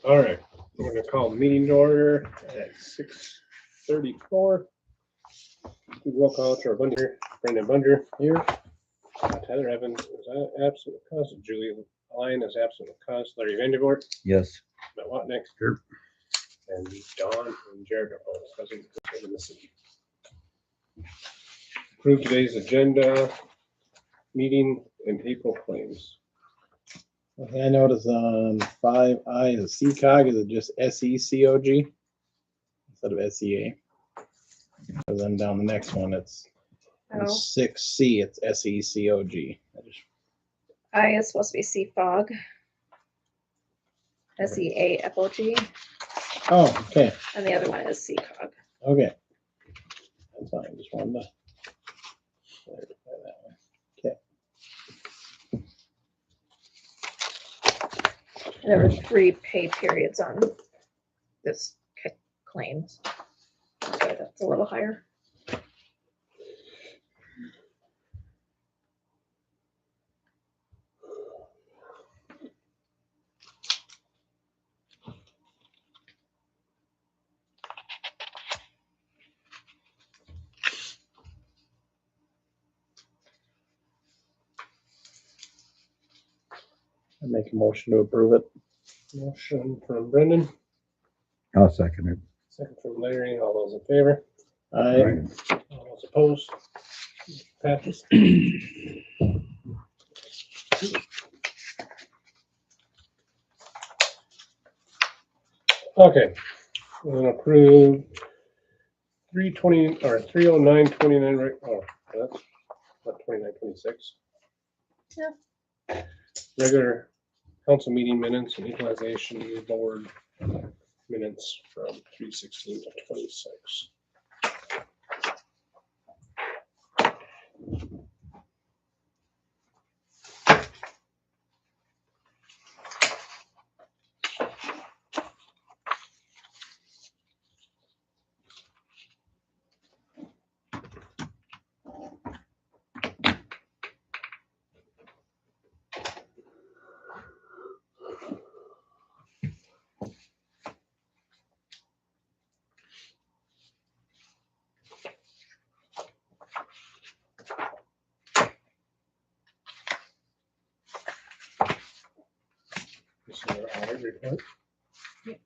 All right, we're gonna call the meeting to order at 6:34. Roll call to our Bunder, Brendan Bunder here. Tyler Evans is absent with cause. Julie Lyon is absent with cause. Larry Vandervoort, Yes. Matt Watnick. Here. And Don and Jared are both present in the city. Approve today's agenda, meeting and April claims. Okay, I noticed on 5I, the CCOG, is it just SECOG instead of SEA? And then down the next one, it's in Oh, 6C, it's SECOG. I is supposed to be CFOG. SEAFOG, Oh, okay, and the other one is CCOG. okay. That's fine, I just wanted to clarify that one. There were 3 pay periods on this claims. So that's a little higher. I make a motion to approve it. Motion from Brendan, I'll second it. second from Larry. All those in favor? I All those opposed? Passes. Okay, we're gonna approve 320 or 309.29, right? Oh, that's not 29.26. Yeah. Regular council meeting minutes and equalization board minutes from 3/16 to 26. This is our audit report. Yep.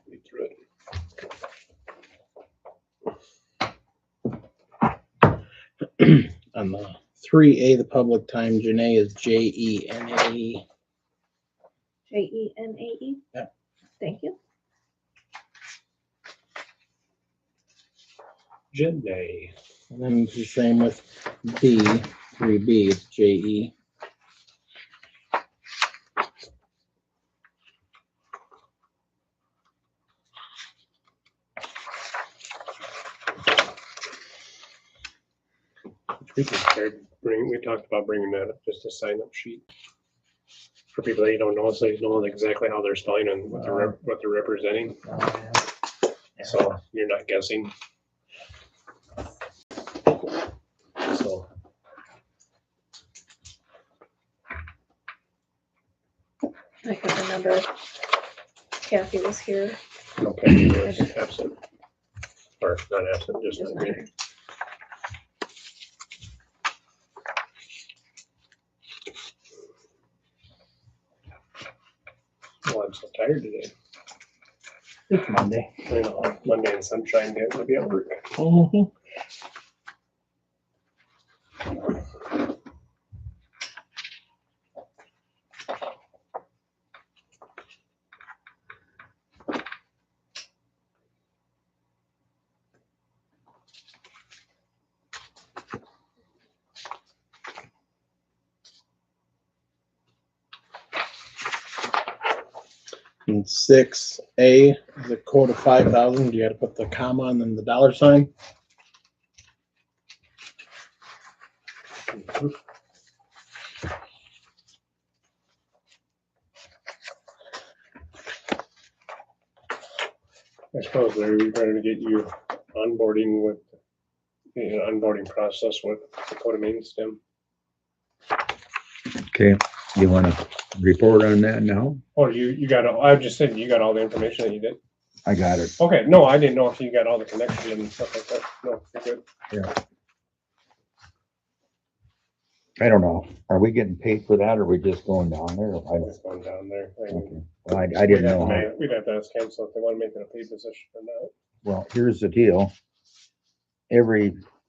Read through it. on the 3A, the public time, Janae is JENAE. JENAE? Yep. Thank you. Janae. And then it's the same with B, 3B, it's JE. We talked about bringing that up, just a sign up sheet. For people that you don't know, so you know exactly how they're spelling and what they're representing. So you're not guessing. So. I can remember Kathy was here. Okay, you're absent. Or not absent, just Just not not here. here. Well, I'm so tired today. It's Monday. You know, Monday and sunshine day, I'll be at work. Mhm. And 6A, the quote of 5,000, you gotta put the comma and then the dollar sign. I suppose they're trying to get you onboarding with, onboarding process with Dakota Main Stem. Okay, you wanna report on that now? Oh, you got, I just said you got all the information that you did. I got it. Okay, no, I didn't know if you got all the connections and stuff like that. No, you're good. I don't know. Are we getting paid for that or are we just going down there? I I'm don't. just going down there. I mean, Okay. Well, I didn't know. how- We'd have to ask council if they want to make it a paid position or not. Well, here's the deal.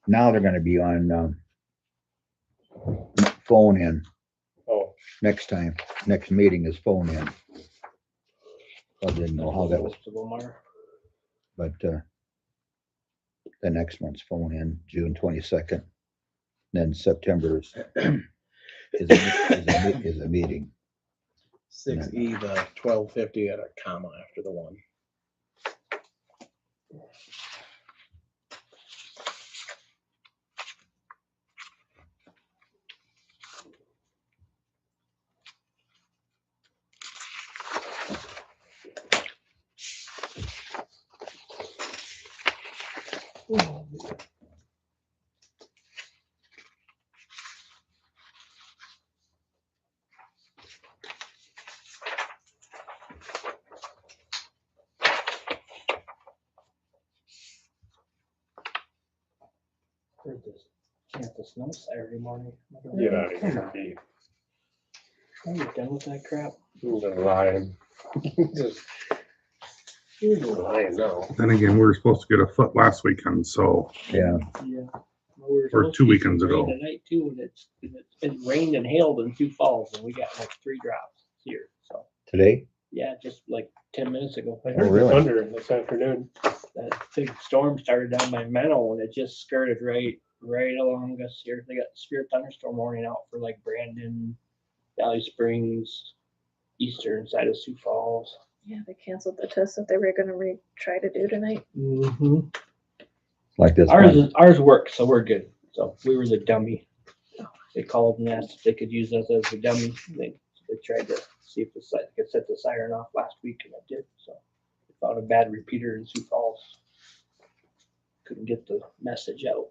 Now they're gonna be on, phone in Oh, next time. Next meeting is phone in. I didn't know how that was, Most of them are. but, the next one's phone in, June 22nd. Then September is a meeting. 6E, the 1250 at a comma after the one. Heard this. Can't the snow Saturday morning. get out of here, Pete. Are you done with that crap? You're lying. Just, you're lying now. Then again, we were supposed to get a foot last weekend, so Yeah, Yeah. Well, we were Or supposed 2 to get weekends some rain ago. Tonight too, and it rained and hailed in Sioux Falls, and we got like 3 drops here. So today? yeah, just like 10 minutes ago. I heard the really? thunder this afternoon. That big storm started down by Menno, and it just skirted right along us here. They got severe thunderstorm warning out for like Brandon, Valley Springs, eastern side of Sioux Falls. Yeah, they canceled the test that they were gonna try to do tonight. Mm-hmm. Like this Ours one? worked, so we're good. So we were the dummy. They called and asked if they could use us as the dummy. They tried to see if they could set the siren off last week, and it did. So they found a bad repeater in Sioux Falls. Couldn't get the message out.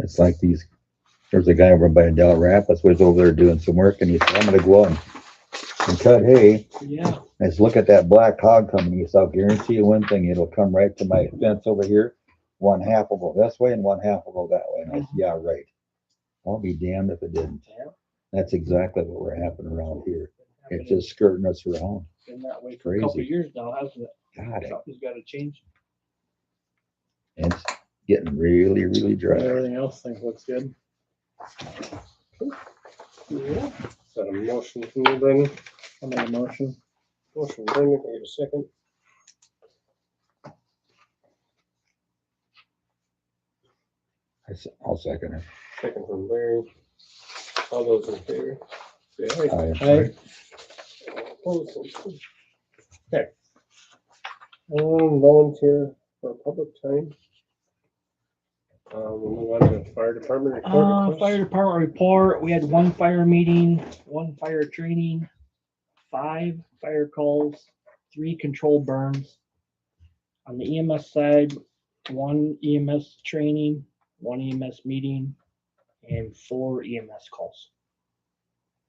It's like there's a guy over by Del Rapids was over there doing some work and he said, I'm gonna go out and cut hay. Yeah. I said, look at that black hog coming. He said, I'll guarantee you one thing, it'll come right to my fence over here. One half will go this way and one half will go that way. And I said, yeah, right. I'll be damned if it didn't. Yeah. That's exactly what we're happening around here. It's just skirting us around. Been that way for a couple of Crazy. years now, hasn't it? God, Something's got to change. it's getting really, really dry. Everything else I think looks good. Yeah. Is that a motion from you, Brendan? I'll make a motion. Motion, Brendan, can I get a second? I'll second it. Second from Larry. All those in favor? Say aye. Aye. Opposed, same sign. Okay. Volunteer for public time. We'll move on to fire department report. request. Fire department report. We had 1 fire meeting, 1 fire training, 5 fire calls, 3 controlled burns. On the EMS side, 1 EMS training, 1 EMS meeting, and 4 EMS calls.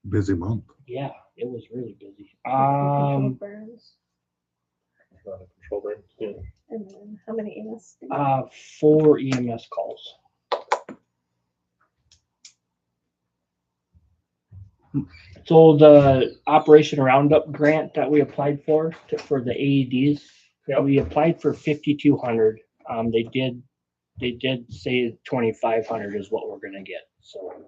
busy month. Yeah, it was really busy. Control burns. Not a control burn, yeah. And then how many EMS? do you- 4 EMS calls. So the Operation Roundup grant that we applied for the AEDs, Yep. we applied for 5,200. They did say 2,500 is what we're gonna get. So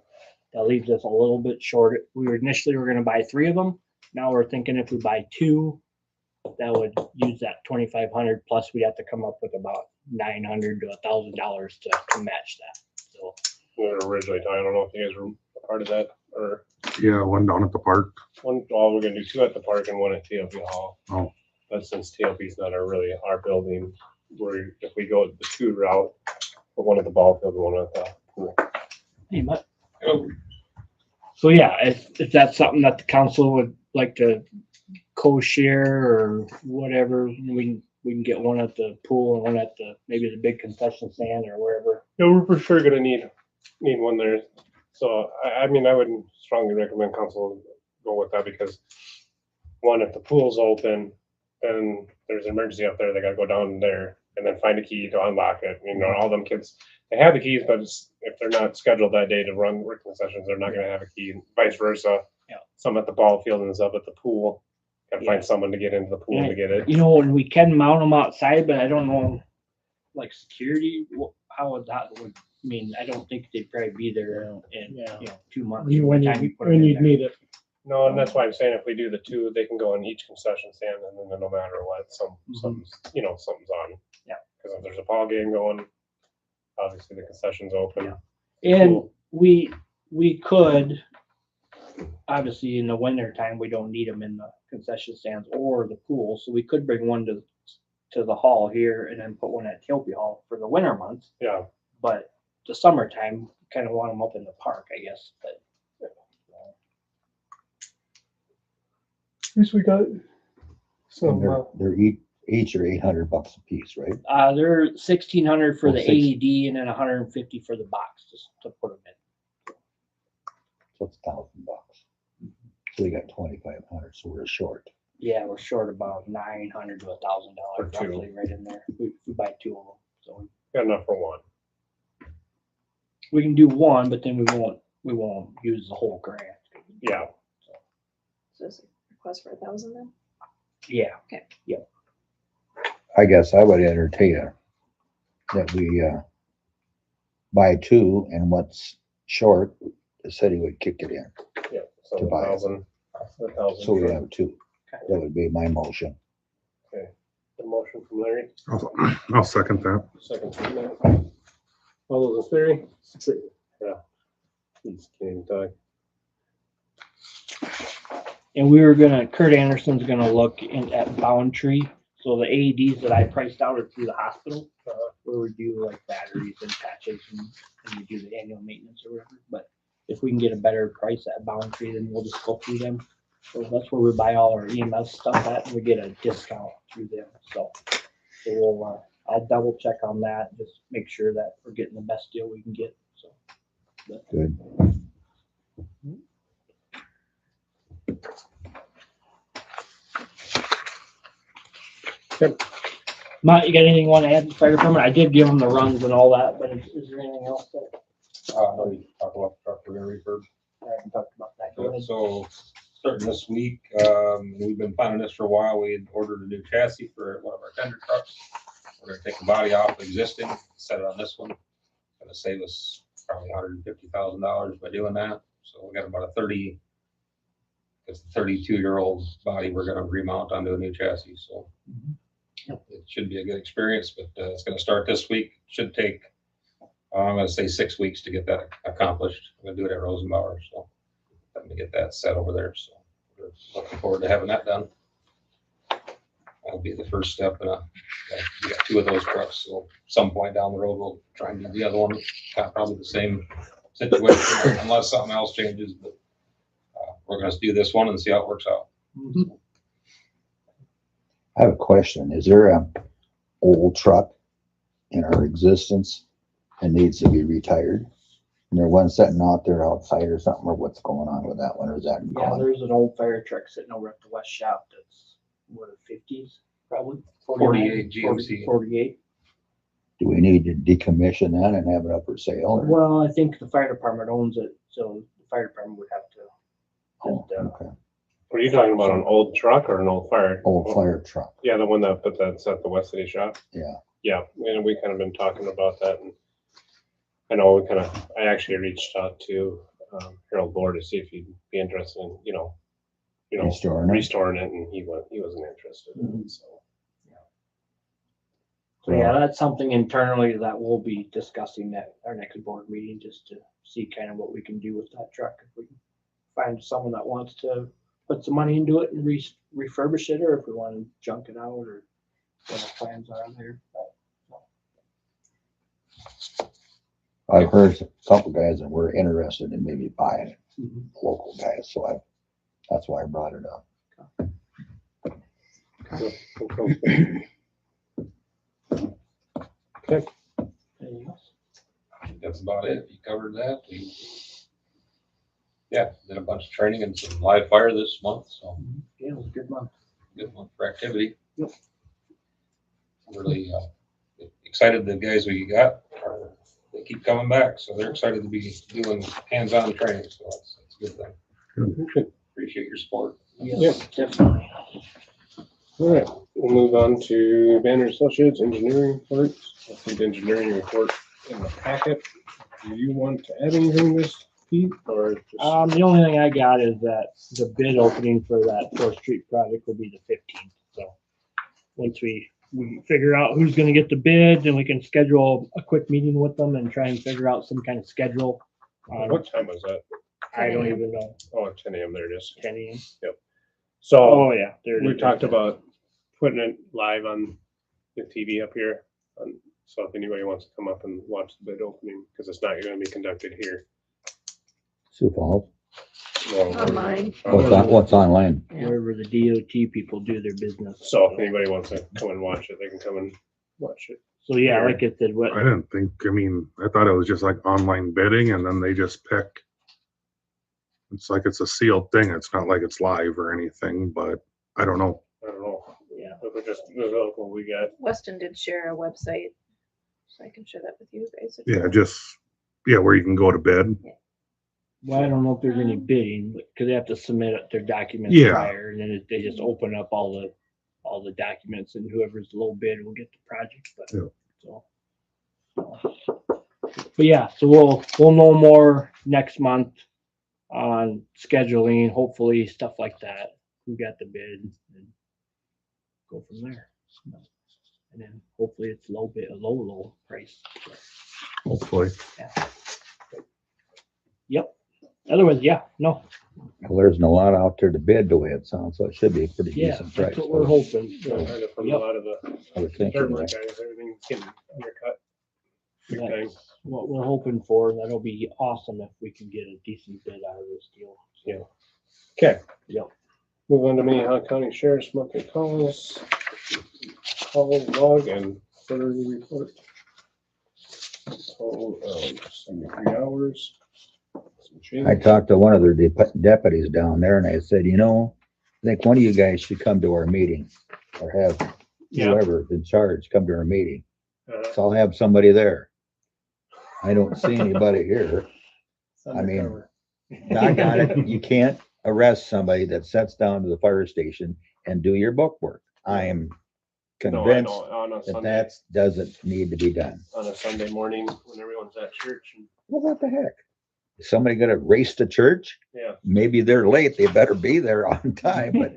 that leaves us a little bit short. We were initially gonna buy 3 of them. Now we're thinking if we buy 2, that would use that 2,500 plus we'd have to come up with about $900 to $1,000 to match that. So We were originally, I don't know if you guys were a part of that, or Yeah, one down at the park. we're gonna do 2 at the park and 1 at TLP Hall. Oh. But since TLP is not our building, if we go the 2 route, put 1 at the ball field, 1 at the pool. Hey, so yeah, if that's something that the council would like to co-share or whatever, we can get 1 at the pool and 1 at maybe the big concession stand or wherever. Yeah, we're for sure gonna need 1 there. So I mean, I would strongly recommend council go with that because one, if the pool's open, then there's an emergency up there, they gotta go down there and then find a key to unlock it. You know, all them kids, they have the keys, but if they're not scheduled that day to run working sessions, they're not gonna have a key and vice versa. Yeah. Some at the ball field and some at the pool. Gotta Yeah. find someone to get into the pool to get it. You know, and we can mount them outside, but I don't know, like security, how would that would, I mean, I don't think they'd probably be there in, Yeah. 2 months. You- When by the time you, put 'em when in you there. need it. No, and that's why I'm saying if we do the two, they can go in each concession stand and then no matter what, something's on. Yeah. Cause if there's a ball game going, obviously the concession's open. And we could, obviously in the winter time, we don't need them in the concession stands or the pool, so we could bring one to the hall here and then put one at Tilby Hall for the winter months. Yeah, But the summertime, kind of want them up in the park, I guess, but. At least we got And some, they're each are $800 a piece, right? They're 1,600 for Oh, the six. AED and then 150 for the box just to put them in. So it's $1,000. So we got 2,500, so we're short. Yeah, we're short about 900 to $1,000 For two. roughly right in there. We buy two of them, so got enough for one. we can do one, but then we won't use the whole grant. Yeah, So is it request for 1,000 then? Yeah, I guess I would entertain that we buy two, and what's short, the city would kick it in. yeah, so To buy it. 1,000. So we have two. That would be my motion. The motion from Larry, I'll second that. second from Matt. All those in theory? Yeah. He's can't even talk. and Kurt Anderson's gonna look at Boundtree. So the AEDs that I priced out are through the hospital, where we do like batteries and patches and we do the annual maintenance or whatever. But if we can get a better price at Boundtree, then we'll just go through them. So that's where we buy all our EMS stuff at, and we get a discount through them. So we'll, I'll double check on that, just make sure that we're getting the best deal we can get, so. Good. Matt, you got anything you want to add to fire department? I did give them the runs and all that, but is there anything else that No, you talk about the truck we're gonna refurb. I haven't talked about that? Go ahead. So starting this week, we've been planning this for a while. We had ordered a new chassis for one of our tender trucks. We're gonna take the body off the existing, set it on this one. Gonna save us probably $150,000 by doing that. So we got about a 32-year-old body we're gonna remount onto a new chassis, so. It should be a good experience, but it's gonna start this week. Should take, I'm gonna say 6 weeks to get that accomplished. I'm gonna do it at Rosenbauer, so let me get that set over there. So we're looking forward to having that done. That'll be the first step, and we got two of those trucks. So some point down the road, we'll try and do the other one. Probably the same situation unless something else changes. But we're gonna do this one and see how it works out. Mhm. I have a question. Is there a old truck in our existence that needs to be retired? And there one sitting out there outside or something, or what's going on with that one, or is that Yeah, gone? there's an old fire truck sitting over at the west shop that's, what, 50s, probably? 48 GMC. 48. Do we need to decommission that and have it up for sale? Or? Well, I think the fire department owns it, so the fire department would have to. Oh, just, okay. Were you talking about an old truck or an old fire? Old fire truck, Yeah, the one that's at the West City shop. yeah. Yeah, and we kind of been talking about that, and I know I actually reached out to Harold Bohr to see if he'd be interested in, restoring it, and he wasn't interested in it, so. So yeah, that's something internally that we'll be discussing at our next board meeting, just to see kind of what we can do with that truck. If we can find someone that wants to put some money into it and refurbish it, or if we want to junk it out, or what our plans are there. But, I've heard a couple guys that were interested in maybe buying it, mhm. local guys, so that's why I brought it up. Anything else? I think that's about it. You covered that. Yeah, did a bunch of training and some live fire this month, so Yeah, it was a good month. good month for activity. Yep. Really excited the guys we got they keep coming back, so they're excited to be doing hands-on training, so that's a good thing. Appreciate your support. Yeah, definitely. All right, we'll move on to Banner Associates Engineering Reports. I see the engineering report in the packet. Do you want to add anything this, Pete, or just? The only thing I got is that the bid opening for that Fourth Street project will be the 15th. So once we figure out who's gonna get the bid, then we can schedule a quick meeting with them and try and figure out some kind of schedule. What time was that? I don't even know. Oh, at 10 a.m. There it is. 10 a.m. So Oh, yeah. There it we is. talked about putting it live on the TV up here. So if anybody wants to come up and watch the bid opening, because it's not going to be conducted here. Sioux Falls. Well, Online. What's online? Wherever the DOT people do their business. So if anybody wants to come and watch it, they can come and watch it. So yeah, like I said, what I didn't think, I thought it was just like online bidding and then they just pick. It's like it's a sealed thing. It's not like it's live or anything, but I don't know. I don't know. Yeah. If we just look what we got. Weston did share a website, so I can share that with you guys. if Yeah, you where you can go to bid. Well, I don't know if there's any bidding, because they have to submit their documents Yeah. prior, and then they just open up all the documents, and whoever's low bid will get the project. But, Yeah. but yeah, so we'll know more next month on scheduling, hopefully stuff like that. Who got the bid, and go from there. And then hopefully it's a low price. Hopefully. Yep. Otherwise, yeah, no, Well, there's a lot out there to bid the way it sounds, so it should be a pretty yeah, decent price. that's what we're hoping. You know, heard it from a Yep. lot of the I would think dirt anyway. work guys, everything's getting undercut. Big That's time. what we're hoping for. That'll be awesome if we can get a decent bid out of this deal. Yeah. Okay. Yep. Move on to Minnehaha County Sheriff's monthly calls, call log and quarterly report. Total of 73 hours. Some change. I talked to one of their deputies down there and I said, I think one of you guys should come to our meeting or have Yeah. whoever's in charge come to our meeting. Uh, So I'll have somebody there. I don't see anybody here. It's I mean, undercover. I got it. You can't arrest somebody that sets down to the fire station and do your book work. I am no, I convinced know, on a that Sunday, that doesn't need to be done. on a Sunday morning when everyone's at church. And, Well, what the heck? Is somebody gonna race to church? yeah. Maybe they're late. They better be there on time, but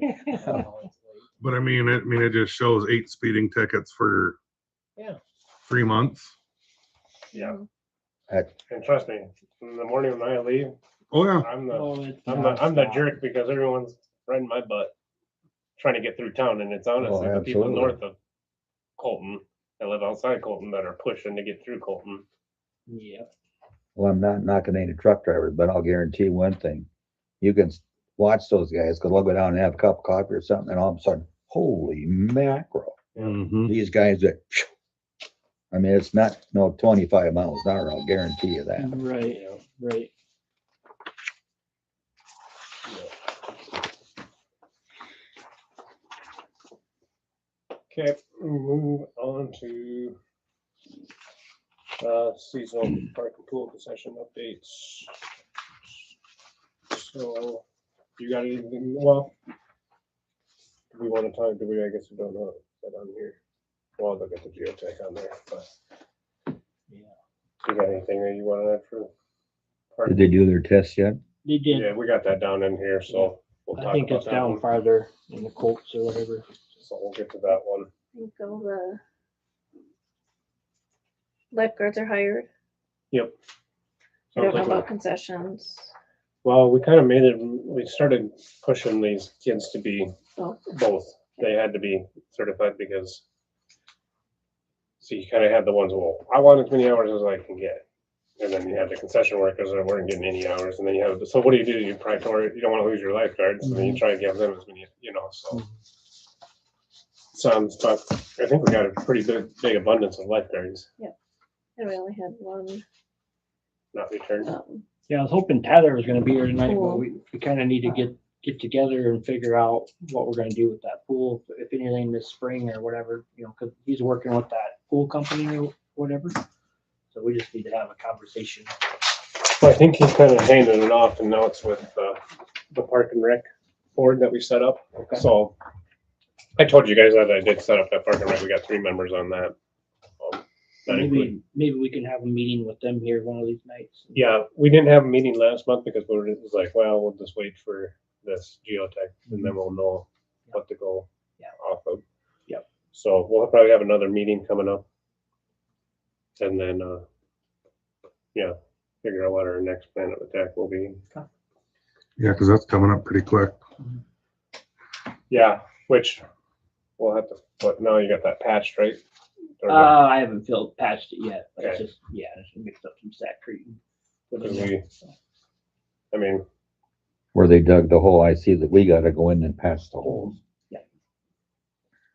But it just shows 8 speeding tickets for Yeah. 3 months. Yeah. that, And trust me, in the morning when I leave, Oh, yeah. I'm the Oh, it's I'm the nonstop. jerk because everyone's riding my butt trying to get through town, and it's honestly Oh, the people absolutely. north of Colton that live outside Colton that are pushing to get through Colton. Yep. well, I'm not knocking any truck drivers, but I'll guarantee one thing. You can watch those guys, because they'll go down and have a cup of coffee or something, and all of a sudden, holy mackerel. Mhm. These guys that, it's not no 25 miles an hour, I'll guarantee you that. Right, Yeah. right. Okay, move on to seasonal park and pool concession updates. So you got anything? Well, do we want to talk? I guess we don't know that on here. Well, I'll look at the geotech on there, but Yeah. you got anything that you want to add for? park? Did they do their test yet? They did. Yeah, we got that down in here, so we'll I talk think about it's that down one. farther in the Colts or whatever. So we'll get to that one. I think all the lifeguards are hired. Yep. I don't know Sounds like about concessions. Well, we kind of made it, we started pushing these kids to be Oh, both. They had to be certified because, so you kind of had the ones, well, I want as many hours as I can get. And then you had the concession workers that weren't getting any hours. And then you have, so what do? You prioritize, you don't want to lose your lifeguards. So then you try to give them as many, so. Sounds, but I think we got a pretty big abundance of lifeguards and we only had one not returned. Yeah, I was hoping Tyler was gonna be here tonight, but Cool. we kind of need to get together and figure out what we're gonna do with that pool, if anything this spring or whatever, you know, cause he's working with that pool company or whatever. So we just need to have a conversation. Well, I think he's kind of handing it off, and now it's with the Park and Rec board that we set up. Okay. So I told you guys that I did set up that Park and Rec. We got 3 members on that. That include- Maybe we can have a meeting with them here one of these nights. Yeah, we didn't have a meeting last month because we were just like, well, we'll just wait for this geotech and then we'll know what to go Yeah. off of. Yep. So we'll probably have another meeting coming up. And then, yeah, figure out what our next plan of attack will be. Yeah, because that's coming up pretty quick. Yeah, which we'll have to, but now you got that patched, right? Or no? I haven't patched it yet, but it's Okay. just, yeah, just mixed up some Sackcrete. and put it 'Cause in we- there, so. I mean, Where they dug the hole, I see that we gotta go in and patch the holes.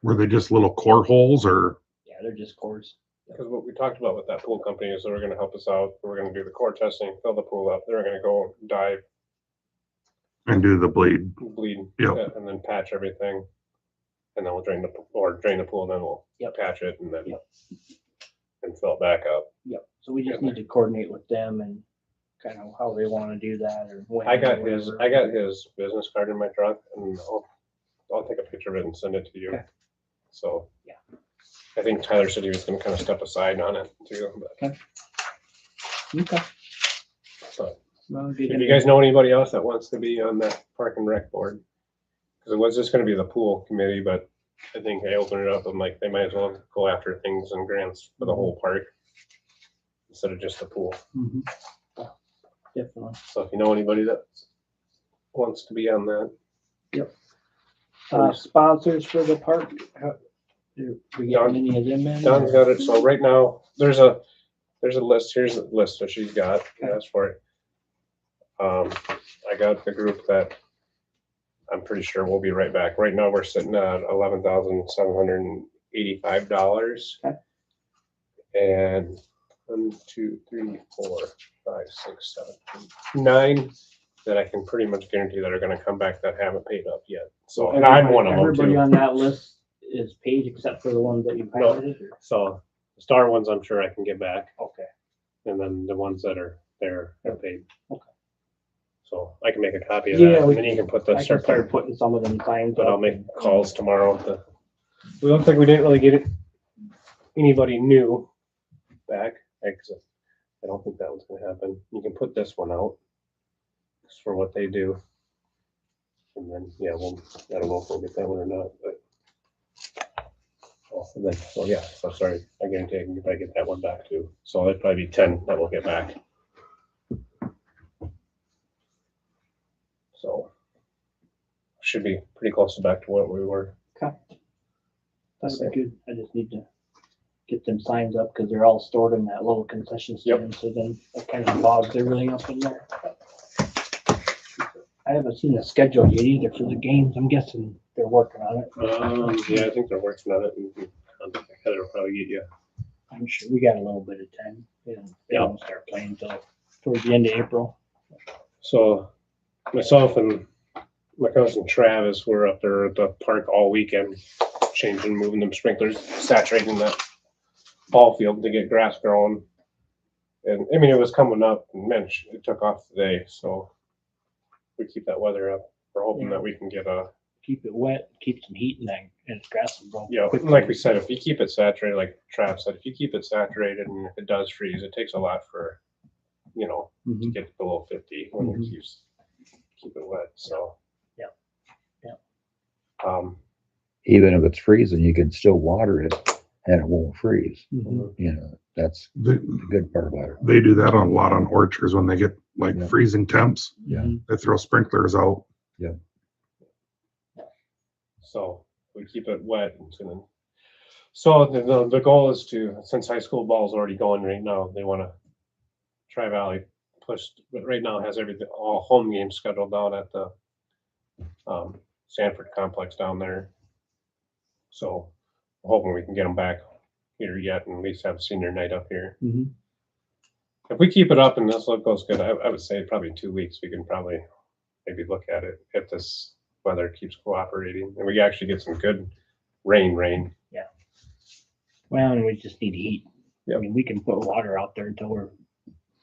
Were they just little core holes or? Yeah, they're just cores. because what we talked about with that pool company is they're gonna help us out. We're gonna do the core testing, fill the pool up. They're gonna go dive, And do the bleed. bleed, Yep. and then patch everything. And then we'll drain the pool, and then we'll Yep. patch it and then Yep. and fill it back up. Yep, so we just Yeah. need to coordinate with them and kind of how they wanna do that or when. I or got his whatever. business card in my truck and I'll take a picture of it and send it to you. Okay. So. Yeah. I think Tyler said he was gonna kind of step aside on it too, but, Okay. so. Well, If you guys know anybody else that wants to be on that Park and Rec board? Cause it was just gonna be the pool committee, but I think I opened it up, I'm like, they might as well go after things and grants for the whole park. Instead of just the pool. Mhm. Yeah, definitely. So if you know anybody that wants to be on that. Sponsors for the park, how, do we get Don- any of them in? Don's or- got it, so right now, there's a list, here's the list that she's got, asked for it. I got the group that I'm pretty sure we'll be right back. Right now, we're sitting at $11,785. Okay. And 1, 2, 3, 4, 5, 6, 7, 8, 9 that I can pretty much guarantee that are gonna come back that haven't paid up yet. So, and I'm one of them Everybody too. on that list is paid except for the ones that you No. highlighted? or- So the star ones, I'm sure I can get back. Okay, And then the ones that are there are paid. Okay. So I can make a copy of Yeah, that, we and then you can put I the can start, start putting some of them signs but I'll up make and- calls tomorrow. It looks like we didn't really get anybody new back. Except I don't think that was gonna happen. You can put this one out just for what they do. And then, yeah, well, I don't know if we'll get that one or not, but. Oh, and then, so yeah, so sorry, I guarantee I can probably get that one back too. So it'd probably be 10 that we'll get back. So should be pretty close to back to what we were. That'd be good. I just need to get them signs up because they're all stored in that little concession stand. So then that kind of bogs everything up in there. I haven't seen a schedule yet either for the games. I'm guessing they're working on it. Yeah, I think they're working on it and Heather will probably get you. I'm sure we got a little bit of time. They Yeah. don't start playing till towards the end of April. So myself and my cousin Travis were up there at the park all weekend, changing, moving them sprinklers, saturating that ball field to get grass growing. And I mean, it was coming up and man, it took off today. So we keep that weather up. We're hoping that we can get a, Keep it wet, keep some heat in there, and it's grass will grow. yeah, quickly. like we said, if you keep it saturated, like Trav said, if you keep it saturated and if it does freeze, it takes a lot for, to Mhm. get below 50 when Mhm. you keep it wet. So. Yeah. Yeah. Even if it's freezing, you can still water it and it won't freeze. Mhm. You know, that's They, the good part about it. they do that a lot on orchards when they get like Yeah. freezing temps. Yeah. Mhm. They throw sprinklers out. So we keep it wet and so the goal is to, since high school ball is already going right now, they want to Tri-Valley push, but right now has everything, all home games scheduled down at the Sanford complex down there. So I'm hoping we can get them back here yet and at least have senior night up here. Mhm. if we keep it up and this look goes good, I would say probably 2 weeks, we can probably maybe look at it if this weather keeps cooperating and we actually get some good rain. Well, and we just need heat. I Yep. mean, we can put water out there until we're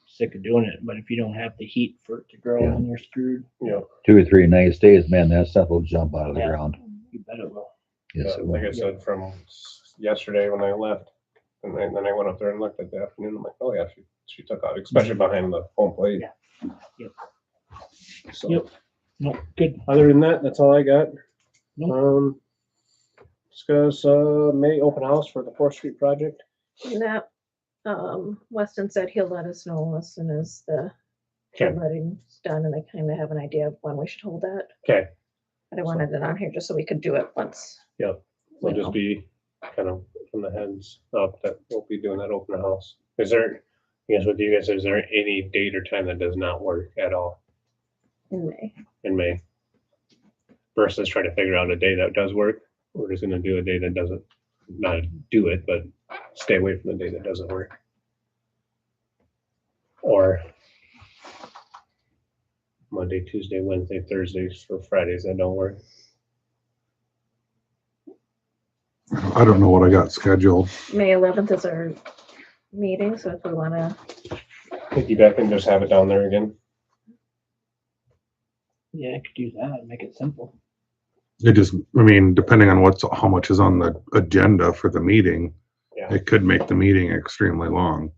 sick of doing it, but if you don't have the heat for it to grow, Yeah. then you're screwed. You know, 2 or 3 nice days, man, that stuff will jump out of the Yeah. ground. You bet it will. Yes, but it like I will. said, from yesterday when I left, and then I went up there and looked at the afternoon. I'm like, oh yeah, she took off, especially behind the home plate. Yeah. Yep. So Yep. No, good. other than that, that's all I got. Nope. Discuss May open house for the 4th Street project. And that, Weston said he'll let us know as soon as the Okay. letting's done, and I kind of have an idea of when we should hold that. Okay, But I wanted it on here just so we could do it once. we'll we just know. be kind of from the heads up that we'll be doing that open house. Is there, I guess with you guys, is there any date or time that does not work at all In May. in May? Versus trying to figure out a day that does work. We're just gonna do a day that doesn't, not do it, but stay away from the day that doesn't work. Or Monday, Tuesday, Wednesday, Thursdays, or Fridays that don't work. I don't know what I got scheduled. May 11th is our meeting, so if we want to, Piggyback and just have it down there again. Yeah, I could do that and make it simple. It just, I mean, depending on how much is on the agenda for the meeting, Yeah. it could make the meeting extremely long.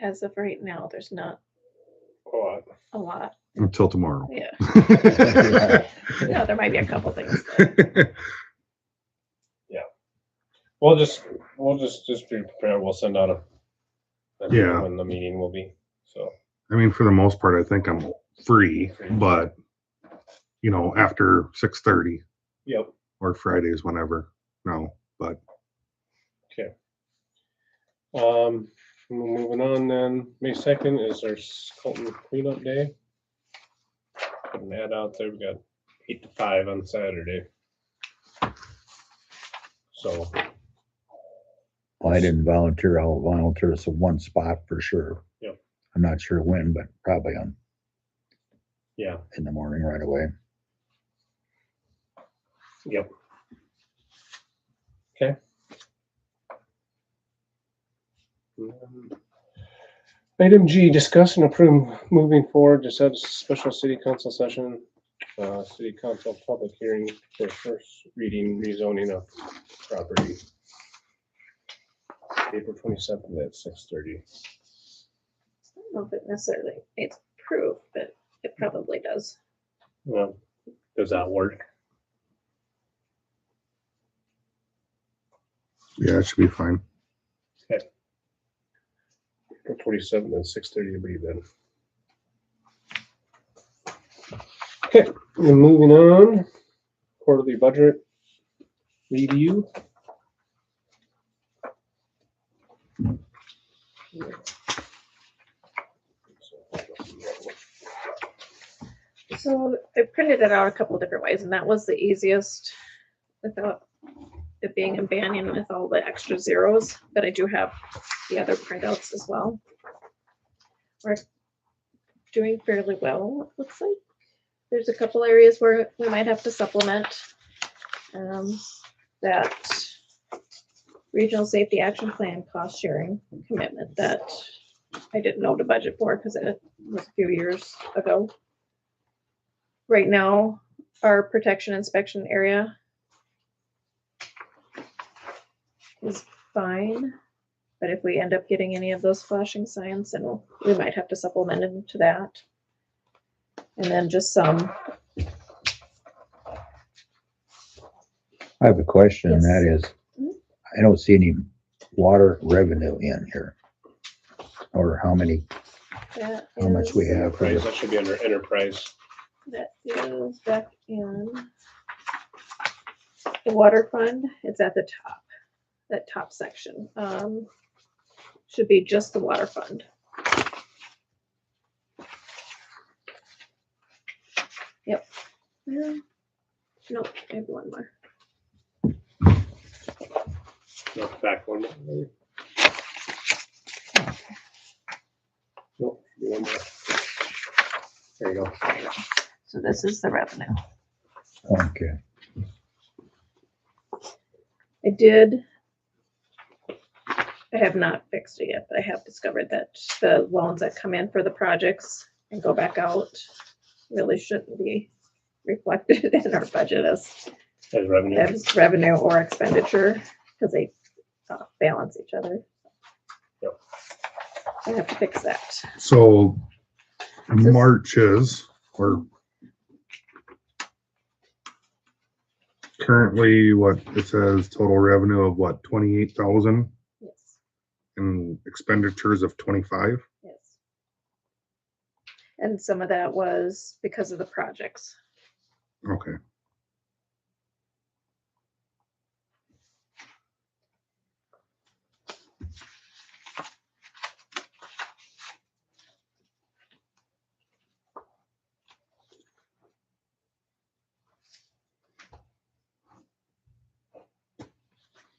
as of right now, there's not a lot. Until tomorrow. Yeah. No, there might be a couple things. but We'll just be prepared. We'll send out a Yeah. when the meeting will be. So I mean, for the most part, I think I'm free, but after 6:30 yep. or Fridays, whenever. No, but Okay. Moving on then. May 2nd is our Colton cleanup day. Put an ad out there. We got 8 to 5 on Saturday. So Well, I didn't volunteer. I'll volunteer for one spot for sure. Yep. I'm not sure when, but probably yeah. in the morning right away. Yep. Okay. Item G, discuss and approve moving forward to set a special city council session, city council public hearing for first reading rezoning of property. April 27th at 6:30. I don't know if it necessarily needs proof, but it probably does. Well, does that work? yeah, it should be fine. April 27th at 6:30 will be then. Okay, and moving on, quarterly budget review. So I printed it out a couple different ways, and that was the easiest without it being in Banyan with all the extra zeros, but I do have the other printouts as well. We're doing fairly well, it looks like. There's a couple areas where we might have to supplement. That regional safety action plan cost sharing commitment that I didn't know to budget for because it was a few years ago. Right now, our protection inspection area is fine, but if we end up getting any of those flashing signs, then we might have to supplement into that. And then just some. I have a question, and that Yes. is, I don't see any water revenue in here. Or how much we have for Enterprise, this. that should be under enterprise. That is back in the water fund. It's at the top, that top section. Should be just the water fund. Yep. Nope, I have one more. Not the back one. one more. There you go. So this is the revenue. Okay. I have not fixed it yet, but I have discovered that the loans that come in for the projects and go back out really shouldn't be reflected in our budget As revenue. as revenue or expenditure, because they balance each other. Yep. I have to fix that. So March is, or currently what it says total revenue of what, 28,000 Yes, and expenditures of 25. yes. And some of that was because of the projects. Okay.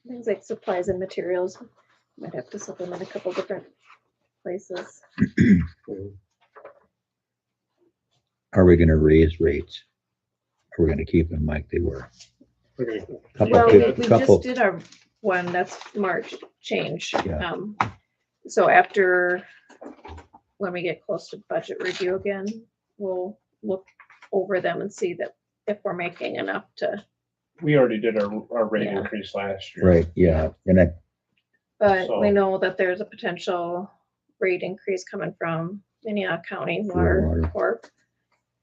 Things like supplies and materials, might have to supplement a couple different places. Are we gonna raise rates? Are we gonna keep them like they were? Okay. Couple, Well, fif- we couple, just did our one, that's March change. Yeah. So after, when we get close to budget review again, we'll look over them and see that if we're making enough to, We already did our rate Yeah. increase last year. right, yeah, and I, but we So- know that there's a potential rate increase coming from Minnehaha County Water. Water Corp.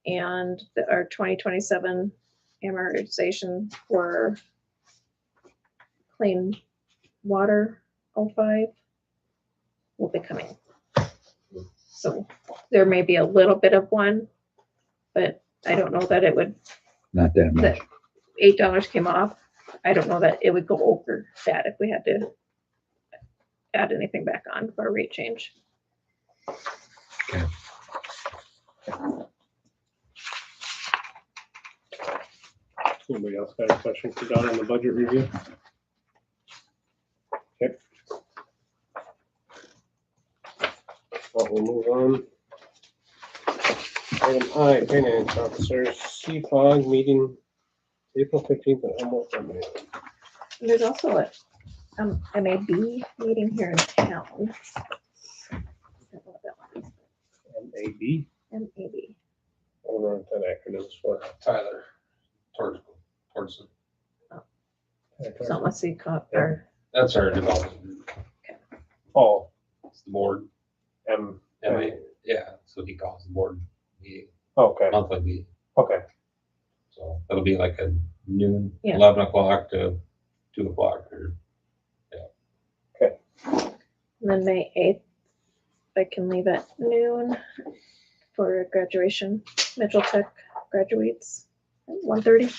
And our 2027 amortization for clean water 05 will be coming. So there may be a little bit of one, but I don't know that it would, not that much. that $8 came off. I don't know that it would go over that if we had to add anything back on for a rate change. Anybody else got a question for Don on the budget review? Okay. Well, we'll move on. Item I, finance officer, CFOG meeting, April 15th at Humboldt Avenue. And there's also a MAB meeting here in town. I don't know what that one is. MAB, MAB. I don't know what that acronym is for. Tyler, towards So unless he caught our, that's our development group. Oh, It's the board. M, MA, yeah, so he calls the board meeting, okay, monthly meeting. okay. So it'll be like a noon, Yeah. 11 o'clock to 2 o'clock or and then May 8th, I can leave at noon for graduation. Mitchell Tech graduates at 1:30,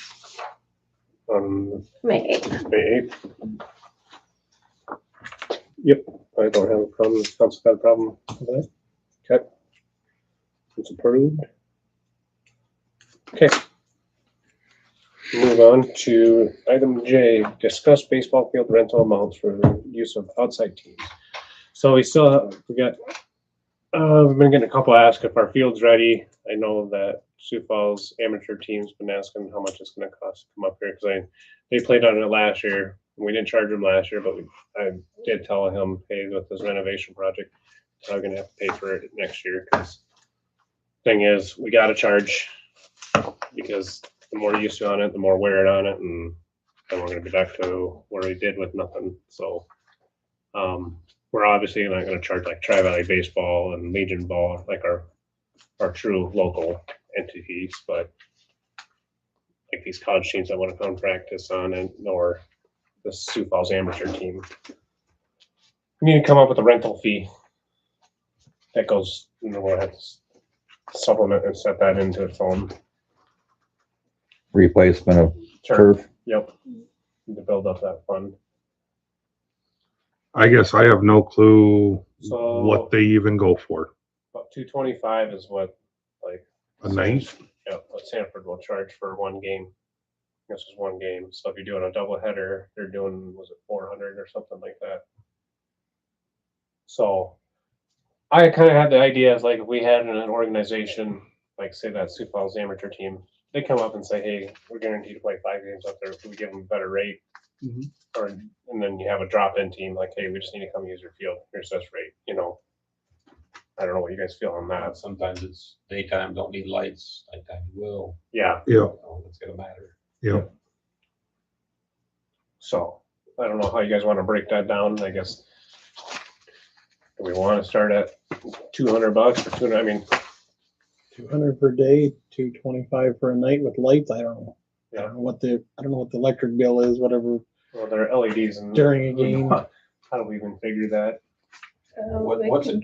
May 8th. May 8th. Yep, I don't have a problem, council got a problem with that? Okay. It's approved. Okay. Move on to item J, discuss baseball field rental amounts for use of outside teams. So we've been getting a couple ask if our field's ready. I know that Sioux Falls amateur team's been asking how much it's gonna cost to come up here, because they played on it last year. We didn't charge them last year, but I did tell him, hey, with this renovation project, I'm gonna have to pay for it next year, because thing is, we gotta charge, because the more use on it, the more wear it on it, and then we're gonna be back to where we did with nothing, so. We're obviously not gonna charge like Tri Valley Baseball and Legion Ball, like our true local entities, but like these college teams that wanna come practice on it, or the Sioux Falls amateur team. We need to come up with a rental fee that goes, we'll have to supplement and set that into its own Replacement of term. turf. Yep. Need to build up that fund. I guess I have no clue So what they even go for. about 225 is what, like, A night? yeah, what Sanford will charge for one game. This is one game. So if you're doing a double header, they're doing, was it 400 or something like that? So I kind of had the idea of like, if we had an organization, like say that Sioux Falls amateur team, they come up and say, hey, we're guaranteed to play 5 games up there. Can we give them a better rate? Mhm. Or, and then you have a drop-in team, like, hey, we just need to come use your field. Here's this rate, you know. I don't know what you guys feel on that. Sometimes it's daytime, don't need lights, nighttime you will. Yeah, Yeah, It's gonna matter. yeah. so I don't know how you guys want to break that down. I guess, do we want to start at $200 for 200? I mean, 200 per day, 225 for a night with lights. I don't know. I Yeah. don't know what the electric bill is, whatever well, there are LEDs and during a game. how do we even figure that? What's it,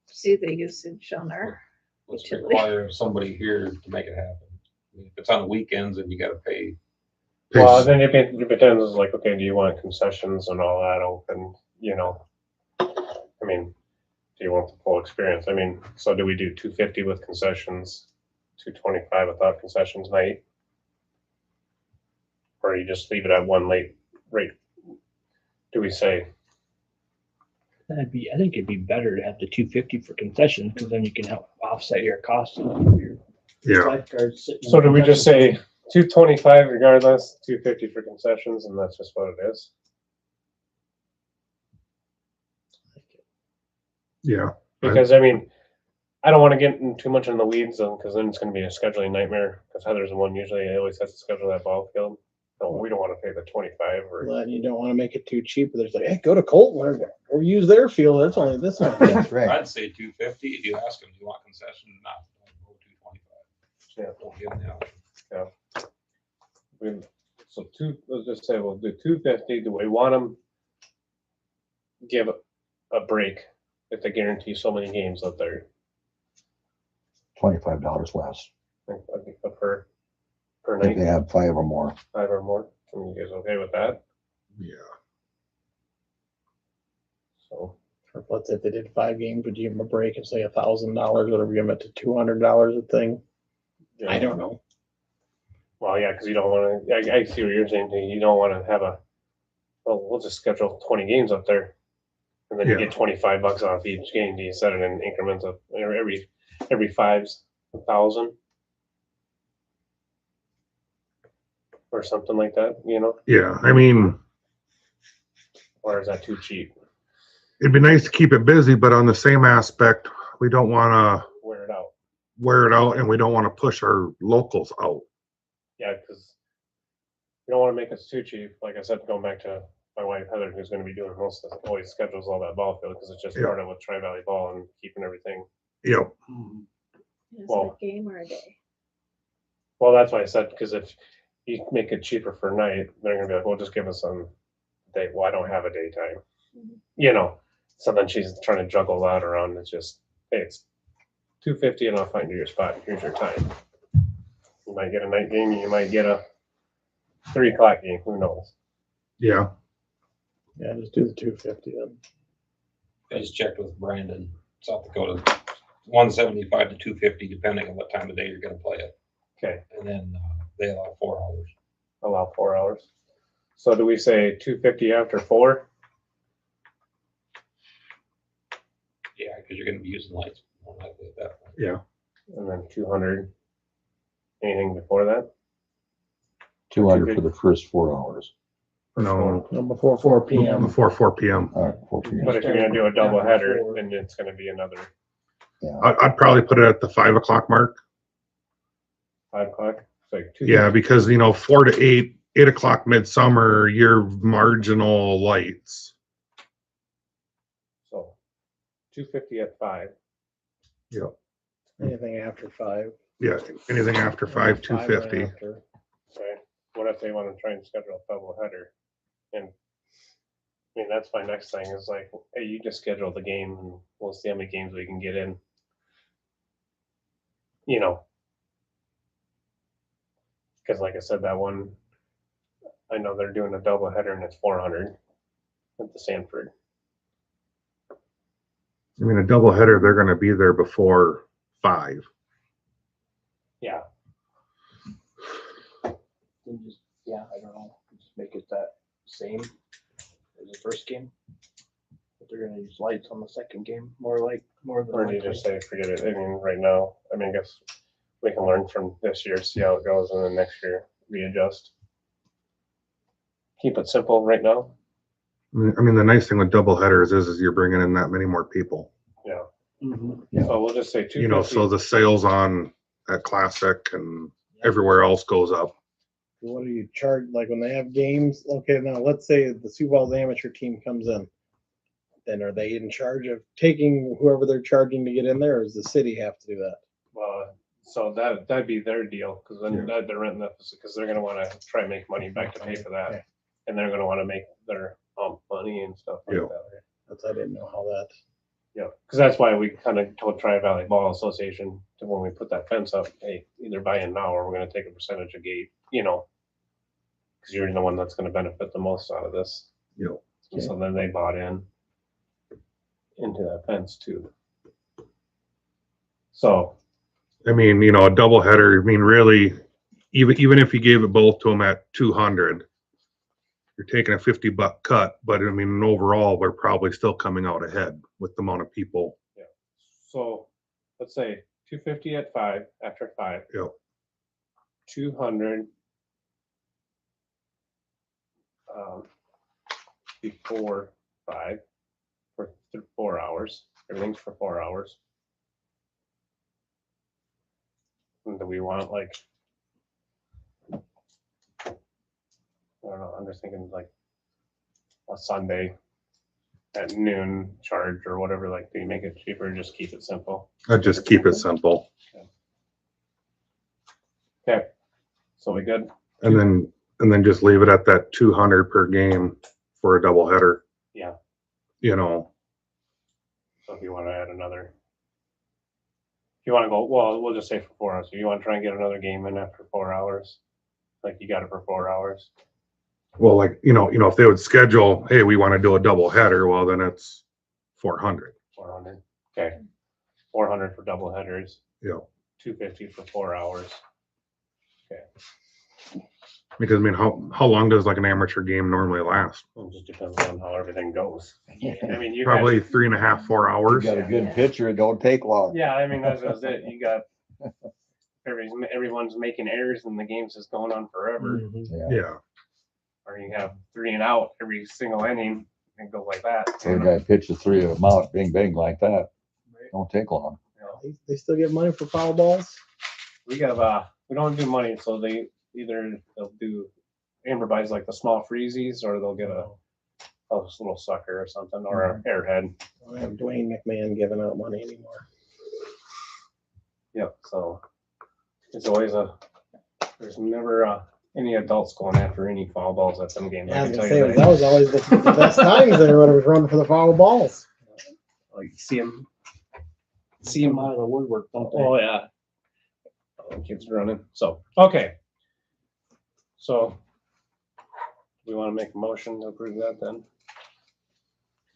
See the usage on our, what's utility. require somebody here to make it happen? I mean, if it's on the weekends and you gotta pay, Well, then it depends, it's like, okay, do you want concessions and all that open, you know? I mean, do you want the full experience? I mean, so do we do 250 with concessions, 225 without concessions night? Or you just leave it at one late rate? Do we say, I think it'd be better to have the 250 for concessions, because then you can help offset your costs. of your Yeah, lifeguards sitting in so do we just concession say 225 regardless, 250 for concessions, and that's just what it is? yeah. Because I mean, I don't want to get too much in the weeds, because then it's going to be a scheduling nightmare. Because Heather's the one usually always has to schedule that ball field. So we don't want to pay the 25 or. But you don't want to make it too cheap. There's like, hey, go to Colton or use their field. That's only this one. That's right. I'd say 250. If you ask them, do you want concession or not? Don't go 225. Yeah. Don't give them the option. So let's just say we'll do 250. Do we want them give a break if they guarantee so many games up there? $25 less. I think per If night, they have 5 or more. 5 or more. Are you guys okay with that? Yeah. So Let's say if they did 5 games, would you give them a break and say $1,000, whatever, give them it to $200 a thing? yeah. I don't know. Well, yeah, because you don't want to. I see what you're saying. You don't want to have well, we'll just schedule 20 games up there, and then you Yeah. get $25 off each game. Do you set it in increments of every 5,000 or something like that? You know, Yeah, I mean, or is that too cheap? it'd be nice to keep it busy, but on the same aspect, we don't wanna Wear it out. wear it out and we don't wanna push our locals out. Yeah, because you don't want to make us too cheap. Like I said, going back to my wife Heather, who's going to be doing most of always schedules all that ball field because it's just Yeah. part of with Tri Valley Ball and keeping everything. Yep, is it Well- a game or a day? Well, that's why I said, because if you make it cheaper for night, they're gonna be like, well, just give us some day. Well, I don't have a daytime. Mhm. You know, so then she's trying to juggle that around. It's just, hey, it's 250 and I'll find you your spot. Here's your time. You might get a night game, you might get a 3 o'clock game, who knows? yeah, Yeah, just do the 250 then. I just checked with Brandon, South Dakota, 175 to 250, depending on what time of day you're gonna play it. Okay, And then they allow 4 hours. allow 4 hours. So do we say 250 after 4? Yeah, because you're gonna be using lights more likely at that point. yeah. And then 200? Anything before that? 200 for the first 4 hours. No, No, before 4 p.m. before 4 PM. All right, 4 p.m. But if you're gonna do a double header, then it's gonna be another I'd probably put it at the 5 o'clock mark. 5 o'clock. It's like 2. Yeah, because 4 to 8, 8 o'clock midsummer, your marginal lights. So 250 at 5. Anything after 5. Yeah, anything after 5, 250. after. Okay. What if they want to try and schedule a double header? And I mean, that's my next thing is like, hey, you just schedule the game and we'll see how many games we can get in. You know, because like I said, that one, I know they're doing a double header and it's 400 at the Sanford. I mean, a double header, they're gonna be there before 5. Yeah. Then just, yeah, I don't know, just make it that same as the first game. But they're gonna use lights on the second game, more than Or do you likely. just say, forget it? I mean, right now, I mean, I guess we can learn from this year, see how it goes, and then next year readjust. Keep it simple right now. I mean, the nice thing with double headers is you're bringing in that many more people. Yeah. Mhm. So we'll just say You know, so 250. the sales on at Classic and everywhere else goes up. What do you charge, like when they have games? Okay, now let's say the Sioux Falls amateur team comes in. Then are they in charge of taking whoever they're charging to get in there, or does the city have to do that? So that'd be their deal, because then they're renting that, because they're gonna wanna try and make money back to pay for Okay. that. And they're gonna wanna make their money and stuff like Yeah. that. That's, I didn't know how that. Yeah, because that's why we kind of told Tri-Valley Ball Association to, when we put that fence up, hey, either buy in now or we're gonna take a percentage of gate, you know. Because you're the one that's gonna benefit the most out of this. Yep. And so then they bought into that fence too. So, I mean, you know, a double header, I mean, really, even if you gave it both to them at 200, you're taking a $50 cut, but I mean, overall, we're probably still coming out ahead with the amount of people. so let's say 250 at 5, after 5. Yep. 200 before 5 for 4 hours. Everything's for 4 hours. And do we want like, I don't know, I'm just thinking like a Sunday at noon charge or whatever, like, do you make it cheaper or just keep it simple? I'd just keep it simple. Okay, so we good? And then just leave it at that 200 per game for a double header. Yeah. You know, So if you want to add another, if you want to go, well, we'll just say for 4 hours. If you want to try and get another game in after 4 hours, like you got it for 4 hours. well, like, you know, if they would schedule, hey, we want to do a double header, well, then it's 400. 400. Okay. 400 for double headers. Yeah. 250 for 4 hours. Because I mean, how long does like an amateur game normally last? It just depends on how everything goes. I mean, you Probably guys, 3.5, 4 You hours. got a good pitcher, it don't take long. yeah, I mean, that's it. You got everyone's making errors and the game's just going on forever. Mhm. Yeah. Yeah. Or you have 3 and out every single inning and go like that. So the guy pitches 3 of them out, bing, bang, like that. Right. Don't take long. You know, They still get money for foul balls? we have we don't do money, so they'll do Amber buys like the small freezies, or they'll get a little sucker or something, or a airhead. I don't have Dwayne McMahon giving out money anymore. Yep. So it's always there's never any adults going after any foul balls at some games. Yeah, I I was can gonna tell say, you that was always the best times there when it was running for the foul balls. Like you see them. See them out of the woodwork, don't they? Oh yeah. Oh, kids running. So okay. So we want to make a motion to approve that then.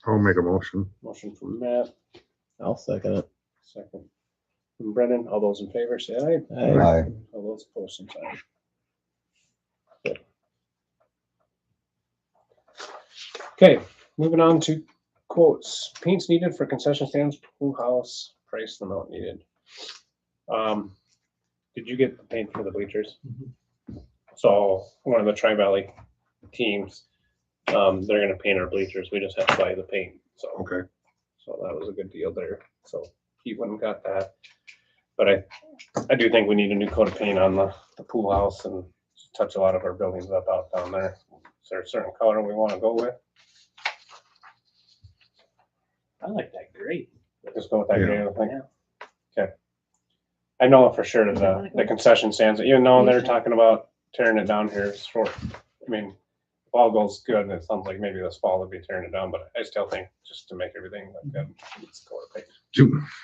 I'll make a motion. Motion from Matt, I'll second it. second from Brendan. All those in favor say aye. Aye. All those opposed, same sign. Good. Okay, moving on to quotes. Paints needed for concession stands, pool house, price and amount needed. Did you get the paint for the bleachers? So one of the Tri-Valley teams, they're gonna paint our bleachers. We just have to buy the paint. So Okay. so that was a good deal there. So he went and got that. But I do think we need a new coat of paint on the pool house and touch a lot of our buildings up out down there. Is there a certain color we want to go with? I like that gray. Just go with that Yeah. gray, I think. Okay. I know for sure the concession stands, even though they're talking about tearing it down here short. I mean, if all goes good, and it sounds like maybe this fall they'll be tearing it down, but I still think just to make everything look good, it's coat of paint.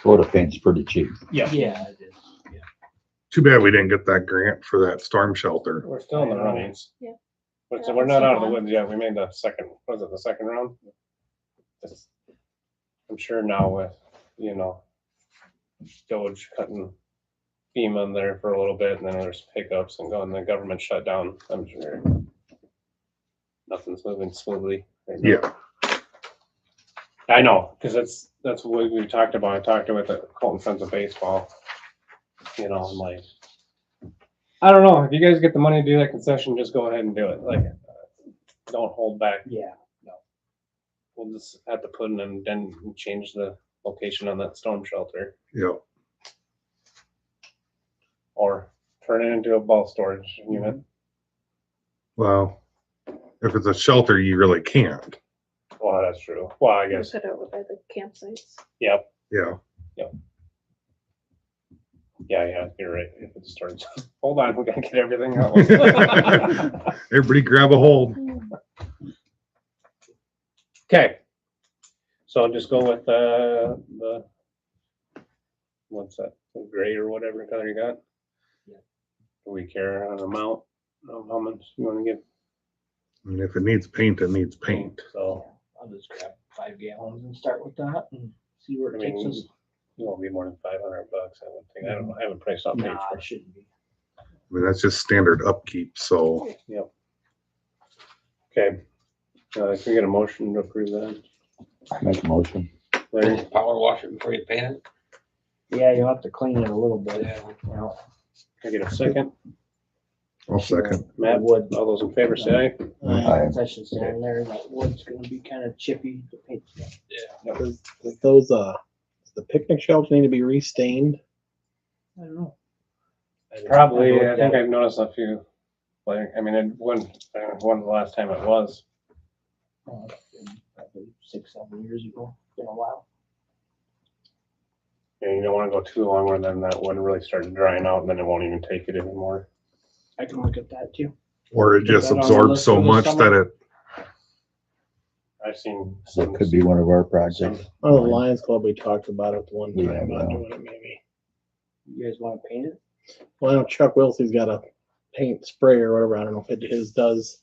Coat of paint's pretty cheap. Yeah. Yeah, it is. Too bad we didn't get that grant for that storm shelter. We're still in the runnings. Yeah. But Yeah, we're not that's out of the fun. woods yet. We made the second, was it the second round? Just- I'm sure now with, Doge cutting FEMA in there for a little bit, and then there's hiccups and going, the government shut down, I'm sure nothing's moving smoothly. right now. Yeah. I know, because that's what we talked about. I talked about the Colton Friends of Baseball. You know, I'm like, I don't know. If you guys get the money to do that concession, just go ahead and do it. Like, don't hold back. Yeah. We'll just have to put in and then change the location on that storm shelter, Yeah. or turn it into a ball storage unit. Well, if it's a shelter, you really can't. Well, that's true. Well, I guess. Put over by the campsites. Yep. Yeah. Yeah, you're right. If it starts, hold on, we gotta get everything out. Everybody grab a hold. Okay. So I'll just go with the what's that, the gray or whatever color you got? Yeah. Do we care on amount of how much you wanna give? I mean, if it needs paint, it needs paint. So, I'll just grab 5 gallons and start with that and see where I it mean, takes us. it won't be more than $500, I would think. I don't know, I haven't priced out paint Nah, for it shouldn't be. I mean, that's just standard upkeep, so. Yep. Okay. Can we get a motion to approve that? Make a motion. Larry, Power wash it before you paint it. Yeah, you'll have to clean it a little bit. You know, can I get a second? I'll second. Matt, wood. all those in favor say aye. Aye. concession stand there, that wood's gonna be kind of chippy. The paint's not- Does those, the picnic shelves need to be restained? I don't know. Probably, I looked think at I've noticed a few, like, I mean, when the last time it was. it's been probably 6-7 years ago. Been a while. And you don't wanna go too long where then that wood really starts drying out and then it won't even take it anymore. I can look at that too. Or it Put just that on the absorbs list so for the much summer. that it, I've seen So some. it could be one of our projects. Oh, the Lions Club, we talked about it one Yeah, time, about well. doing it maybe. You guys want to paint it? Well, I know Chuck Wilsey's got a paint spray or whatever. I don't know if his does,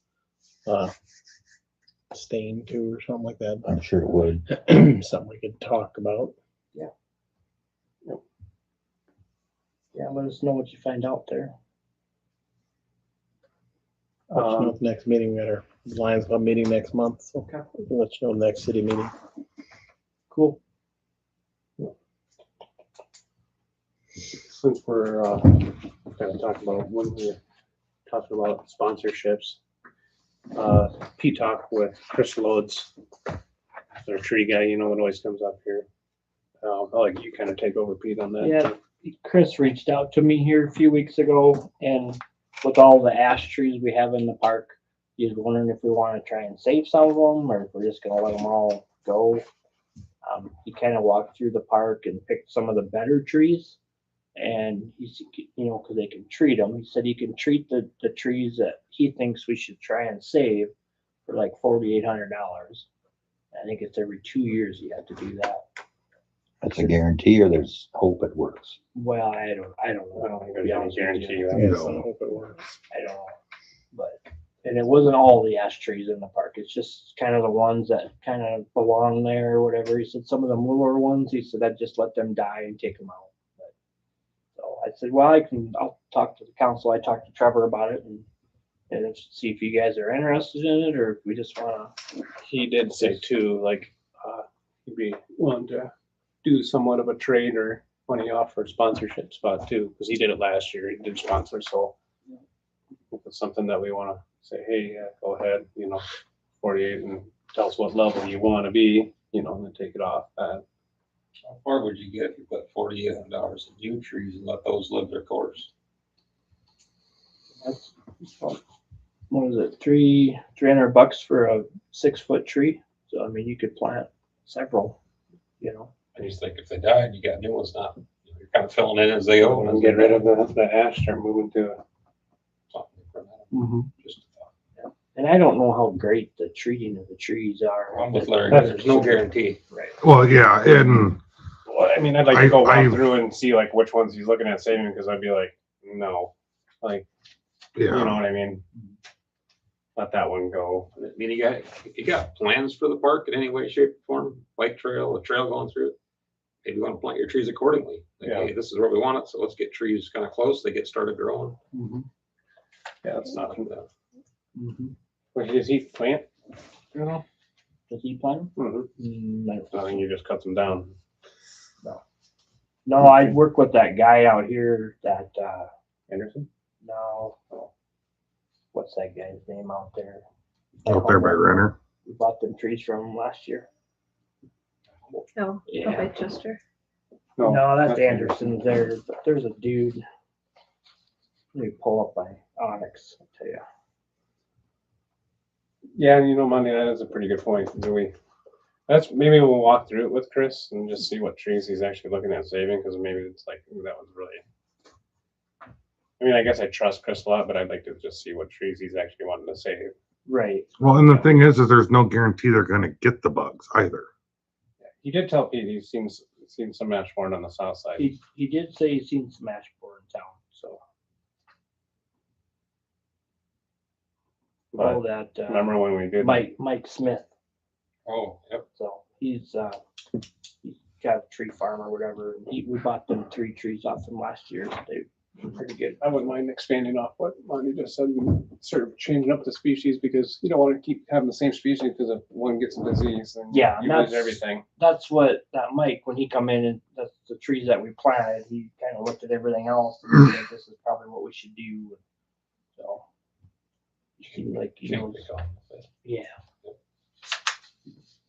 stain too or something like that. I'm sure it would. Something we could talk about. Yeah, let us know what you find out there. Let you know at the next meeting. We got our Lions Club meeting next month, so we'll let you know the next city meeting. Cool. Since we're, kind of talking about, when we talking about sponsorships, Pete talked with Chris Loads, their tree guy, you know, that always comes up here. I'll let you kind of take over, Pete, on that. Yeah, Chris reached out to me here a few weeks ago, and with all the ash trees we have in the park, he was wondering if we want to try and save some of them, or if we're just gonna let them all go. He kind of walked through the park and picked some of the better trees, and he's, you know, because they can treat them. He said he can treat the trees that he thinks we should try and save for like $4,800. I think it's every 2 years you have to do that. That's a guarantee, or there's hope it works. Well, I don't I know. don't think to be there's any honest with guarantee. you. that- Yes, No. I hope it works. I don't know, but, and it wasn't all the ash trees in the park. It's just kind of the ones that kind of belong there or whatever. He said some of the newer ones, he said I'd just let them die and take them out. But, so I said, well, I'll talk to the council. I talked to Trevor about it and see if you guys are interested in it, or if we just wanna. He did say too, like, he'd be willing to do somewhat of a trade or money off for a sponsorship spot too, because he did it last year. He did sponsor, so if it's something that we want to say, hey, go ahead, you know, 48, and tell us what level you want to be, you know, and then take it off. How far would you get if you put $4,800 in new trees and let those live their course? That's, what was it, $300 for a 6-foot tree? So I mean, you could plant several, you know. I just think if they died, you got new ones now. You're kind of filling in as they go. And get rid of the ash, start moving to Just a thought. And I don't know how great the treating of the trees are. I'm with Larry, there's no guarantee. Right. well, yeah, and well, I mean, I'd like to go I- walk through and see like which ones he's looking at saving, because I'd be like, no, like, you know yeah, what I mean? Let that one go. I mean, you got plans for the park in any way, shape, or form, bike trail, a trail going through it. Maybe you want to plant your trees accordingly. Like, Yeah. hey, this is where we want it, so let's get trees kind of close. They get started growing. Yeah, that's not. Mm-hmm. What does he plant? You know? Does he plant them? Mhm. I don't I think you just cut them down. No, I work with that guy out here that, Anderson? no, what's that guy's name out there? Out there by Renner. We bought them trees from him last year. Oh, Yeah. up by Chester. No, that's Anderson's there, but there's a dude. Let me pull up by Onyx, I'll tell you. Yeah, you know, Monty, that is a pretty good point. Maybe we'll walk through it with Chris and just see what trees he's actually looking at saving, because maybe it's like, ooh, that was really. I mean, I guess I trust Chris a lot, but I'd like to just see what trees he's actually wanting to save. Right. Well, and the thing is there's no guarantee they're gonna get the bugs either. He did tell Pete he's seen some ashbourne on the south side. He did say he's seen some ash borer in town, so. But All that, remember when we did? Mike Smith, Oh, yep. so he's got a tree farm or whatever. And we bought them 3 trees off him last year, so they were pretty good. I wouldn't mind expanding off what Monty just said and sort of changing up the species, because you don't want to keep having the same species, because if one gets a disease, then Yeah, you that's- lose everything. That's what, that Mike, when he come in and that's the trees that we planted, he kind of looked at everything else and said, this is probably what we should do. So. He seemed like, you know, yeah.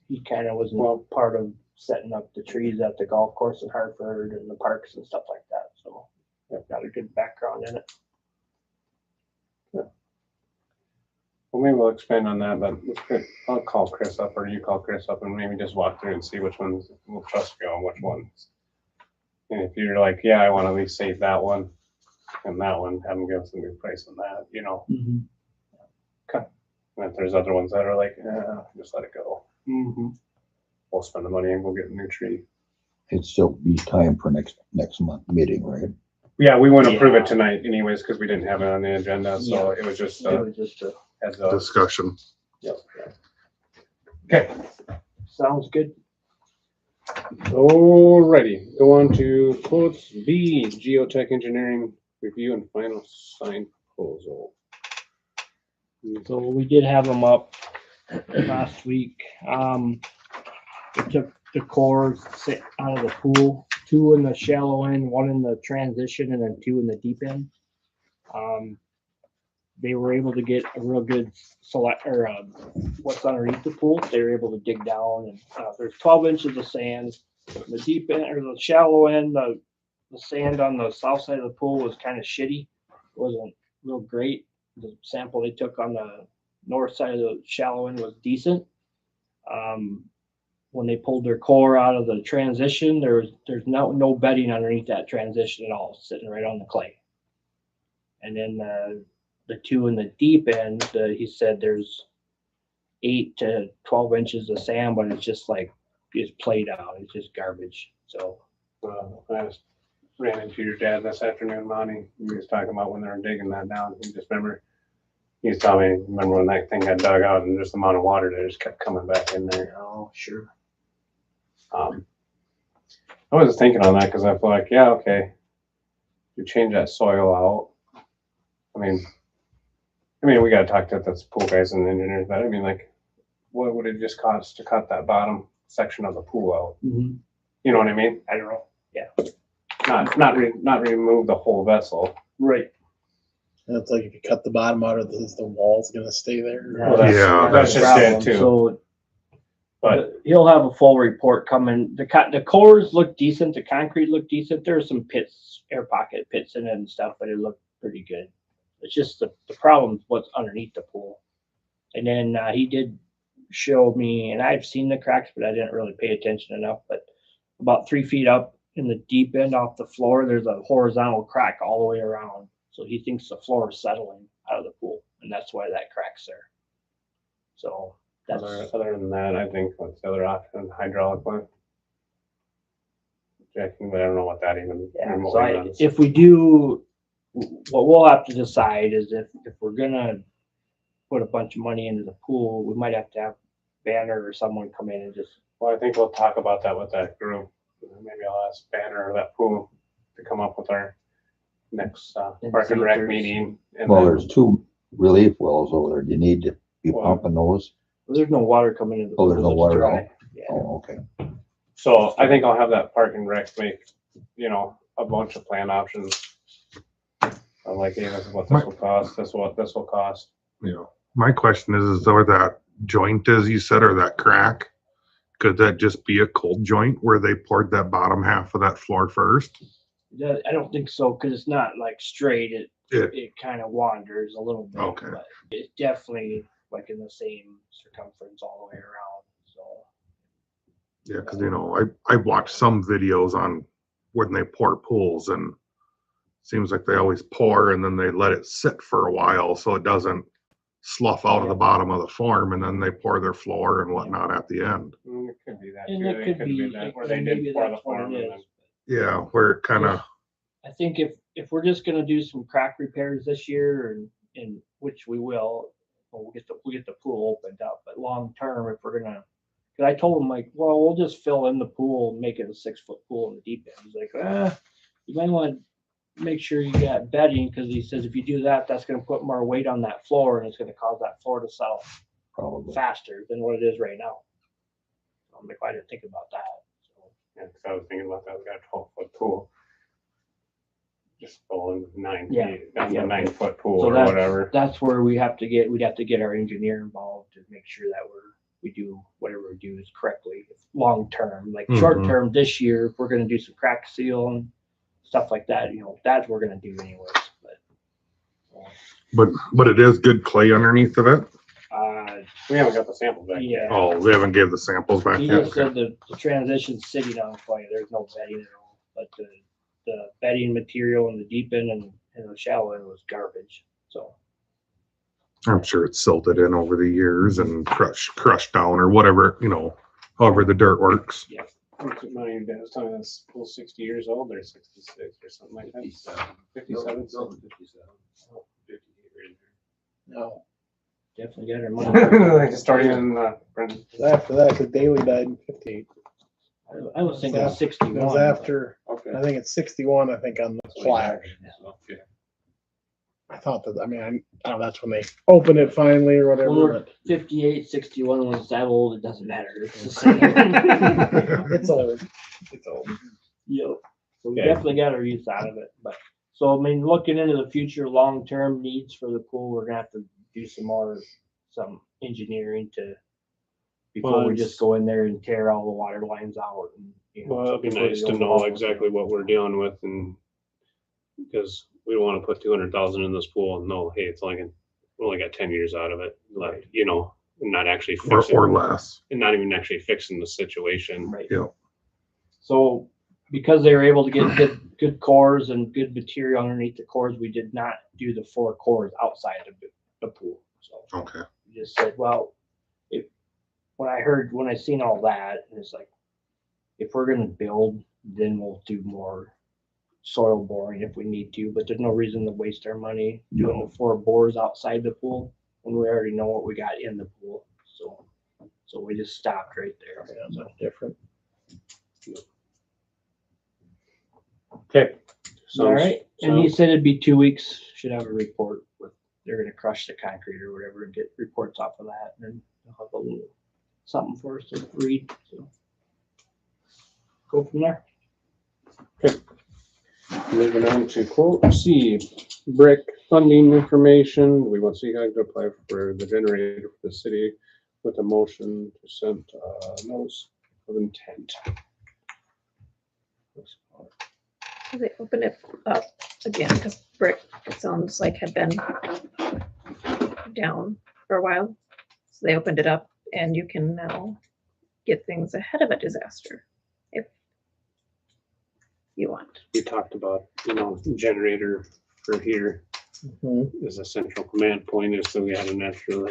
He kind of was part of setting up the trees at the golf course in Hartford and the parks and stuff like that, so I've got a good background in it. Well, maybe we'll expand on that, but I'll call Chris up, or you call Chris up, and maybe just walk through and see which ones we'll trust you on, which ones. And if you're like, yeah, I want to at least save that one and that one, have them give us a new price on that, you know. And if there's other ones that are like, just let it go. We'll spend the money and we'll get a new tree. It'd still be time for next month meeting, right? Yeah, we wouldn't approve Yeah. it tonight anyways, because we didn't have it on the agenda, so it was just, It was just a, as a. Discussion. Yep. Okay, sounds good. alrighty, go on to quotes B, geotech engineering review and final sign proposal. So we did have them up last week. We took the cores out of the pool, 2 in the shallow end, 1 in the transition, and then 2 in the deep end. They were able to get a real good select or what's underneath the pool. They were able to dig down, and there's 12 inches of sand. The deep end or the shallow end, the sand on the south side of the pool was kind of shitty. It wasn't real great. The sample they took on the north side of the shallow end was decent. When they pulled their core out of the transition, there's no bedding underneath that transition at all, sitting right on the clay. And then the 2 in the deep end, he said there's 8 to 12 inches of sand, but it's just like it's played out. It's just garbage. So I just ran into your dad this afternoon, Monty. He was talking about when they were digging that down. He just he was telling me, remember when that thing got dug out and just the amount of water that just kept coming back in there. oh sure. I was just thinking on that because I feel like, yeah, okay, you change that soil out. I mean, we got to talk to the pool guys and engineers, but I mean, like, what would it just cost to cut that bottom section of the pool out? Mm-hmm. You know what I mean? I don't know. Yeah. Not remove the whole vessel. Right. And it's like if you cut the bottom out, is the walls gonna stay there? Well, that's- Yeah. that's just it too. So But he'll have a full report coming. The cores look decent. The concrete looked decent. There are some pits, air pocket pits in it and stuff, but it looked pretty good. It's just the problem is what's underneath the pool. And then he did show me, and I've seen the cracks, but I didn't really pay attention enough. But about 3 feet up in the deep end off the floor, there's a horizontal crack all the way around. So he thinks the floor is settling out of the pool, and that's why that crack's there. So that's other than that, I think what's the other option? Hydraulic one. Jacking, but I don't know what that even remotely runs. if we do, what we'll have to decide is if we're gonna put a bunch of money into the pool, we might have to have Banner or someone come in and just. Well, I think we'll talk about that with that group. Maybe I'll ask Banner or that pool to come up with our next And park see and if rec there's- meeting. And Well, then- there's 2 relief wells over there. Do you need to be Well, pumping those? There's no water coming into the Oh, there's pool, no it's water dry. at Yeah. Oh, okay. So I think I'll have that park and rec make, you know, a bunch of plan options. I'm like, hey, this is what this will cost, this is what this will cost. You know, my question is where that joint is, you said, or that crack? Could that just be a cold joint where they poured that bottom half of that floor first? I don't think so, because it's not like straight. Yeah. It kind of wanders a little bit. Okay. But it's definitely like in the same circumference all the way around. So Yeah, because you know, I watched some videos on when they pour pools, and seems like they always pour and then they let it sit for a while so it doesn't slough out of the bottom of the form, and then they pour their floor and whatnot at the end. It could be that and too. it It could could be be that like, where they maybe did pour the that's what form it and is. then. Yeah, where it kind of, I think if we're just gonna do some crack repairs this year, and which we will, we'll get the pool opened up. But long term, if we're gonna, because I told him like, well, we'll just fill in the pool and make it a 6-foot pool in the deep end. He's like, you might want to make sure you got bedding, because he says if you do that, that's gonna put more weight on that floor, and it's gonna cause that floor to settle Probably. faster than what it is right now. I'm like, I didn't think about that. So, Yeah, 'cause I was thinking about that, we got a 12-foot pool. Just full 9 Yeah. feet, that's Yeah. a 9-foot pool So or that's- whatever. that's where we'd have to get our engineer involved to make sure that we do whatever we do is correctly, long term. Like short Mhm. term, this year, if we're gonna do some crack seal and stuff like that, that's what we're gonna do anyways. but it is good clay underneath of it. We haven't got the sample back yet. Yeah. Oh, they haven't gave the samples back He yet. just said the transition's sitting on clay. There's no bedding at all, but the bedding material in the deep end and the shallow end was garbage. So I'm sure it's silted in over the years and crushed down or whatever, you know, however the dirt works. What's it, my dad's telling us pool 60 years old or 66 or something like that. 57. No. definitely got our money. Like historian, Brendan. After that, because Daly died in 58. I was thinking It was 61. after, Okay. I think it's 61, I think, on the plaque. Okay. I thought that, I mean, I don't know, that's when they opened it finally or Well, whatever. we're 58, 61, when it's that old, it doesn't matter. It's the same. but It's old. It's old. Yep. So we Okay. definitely got our use out of it, but, so, I mean, looking into the future, long-term needs for the pool, we're gonna have to do some engineering before we just go in there and tear all the water lines out and, Well, it'd be before nice the to know overhaul. exactly what we're dealing with, and because we don't want to put 200,000 in this pool and know, hey, it's we only got 10 years out of it left, you know, and not actually fixing, Or less. and not even actually fixing the situation. Right. Yeah. So because they were able to get good cores and good material underneath the cores, we did not do the 4 cores outside of the pool. So Okay. we just said, well, when I seen all that, and it's like, if we're gonna build, then we'll do more soil boring if we need to, but there's no reason to waste our money doing the 4 bores outside the pool when we already know what we got in the pool. So we just stopped right there. Yeah, So, much different. Okay. all right, and he said it'd be 2 weeks, should have a report they're gonna crush the concrete or whatever and get reports off of that, and then they'll have a little something for us to read, so. Go from there. Moving on to quote C, brick funding information. We want CCOG to apply for the generator for the city with a motion to send notice of intent. They opened it up again because brick, it sounds like had been down for a while. So they opened it up and you can now get things ahead of a disaster if you want. We talked about, generator for here Mhm. is a central command point, is so we had a natural,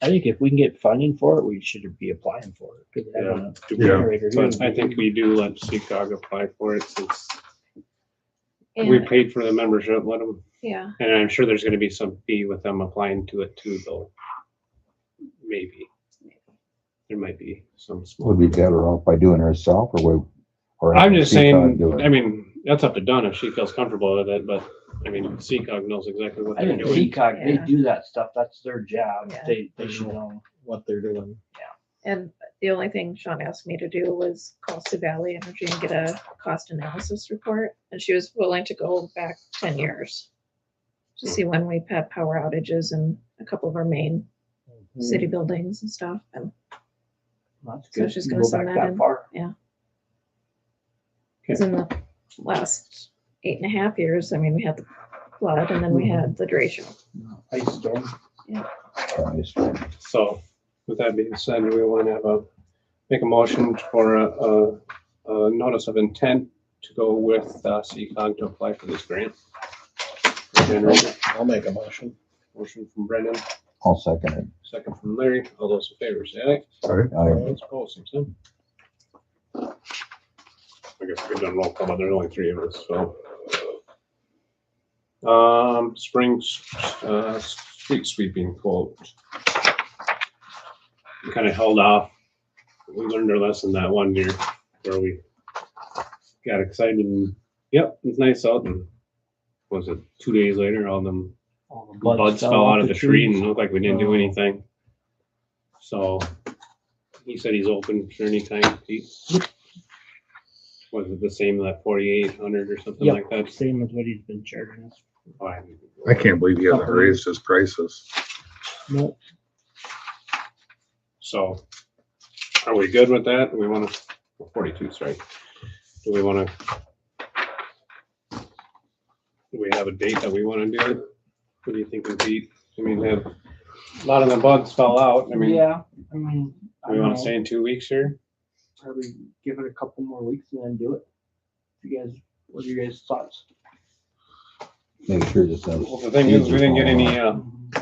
I think if we can get funding for it, we should be applying for it. 'Cause Yeah. having a Yeah. generator here but I think we do let CCOG apply for it since we And paid for the membership, let them, yeah, and I'm sure there's gonna be some fee with them applying to it too, though. Maybe. There might be some small. Would be better off by doing it herself or I'm just CCOG saying, do it? I mean, that's up to Donna if she feels comfortable with it, but I mean, Seacog knows exactly what I they're think doing. Peacock, they Yeah. do that stuff. That's their job. Yeah. They should know. What they're doing. And the only thing Sean asked me to do was call Sioux Valley Energy and get a cost analysis report. And she was willing to go back 10 years to see when we've had power outages in a couple of our main city buildings and stuff. And That's So good. she's You gonna go send back that in. far. because in the last 8.5 years, I mean, we had the flood and then we had the derecho. Ice storm. So with that being said, we want to make a motion for a notice of intent to go with Seacog to apply for this grant. Generator. I'll make a motion. Motion from Brendan, I'll second it. second from Larry. All those in favor say aye. I, Those opposed, same sign. I guess we've done roll call, but there's only 3 of us, so. Spring, street sweeping quote. We kind of held off. We learned our lesson that one year where we got excited and, yep, it's nice out, and was it 2 days later, all them All the buds fell out of the tree and trees. it looked like we didn't do Oh. anything. So he said he's open for any time. Was it the same, that 4,800 or something Yep. like that? Same as what he's been charging us. I can't believe he hasn't raised his prices. Nope. So are we good with that? We want to, 42, sorry. Do we want to, do we have a date that we want to do it? What do you think, Pete? I mean, a lot of the buds fell out. I mean, Yeah, I mean, I we don't want know. to say in 2 weeks here? Probably give it a couple more weeks and then do it. You guys, what are your guys' thoughts? make sure that Well, those. the thing is, we didn't get any, Mm-hmm.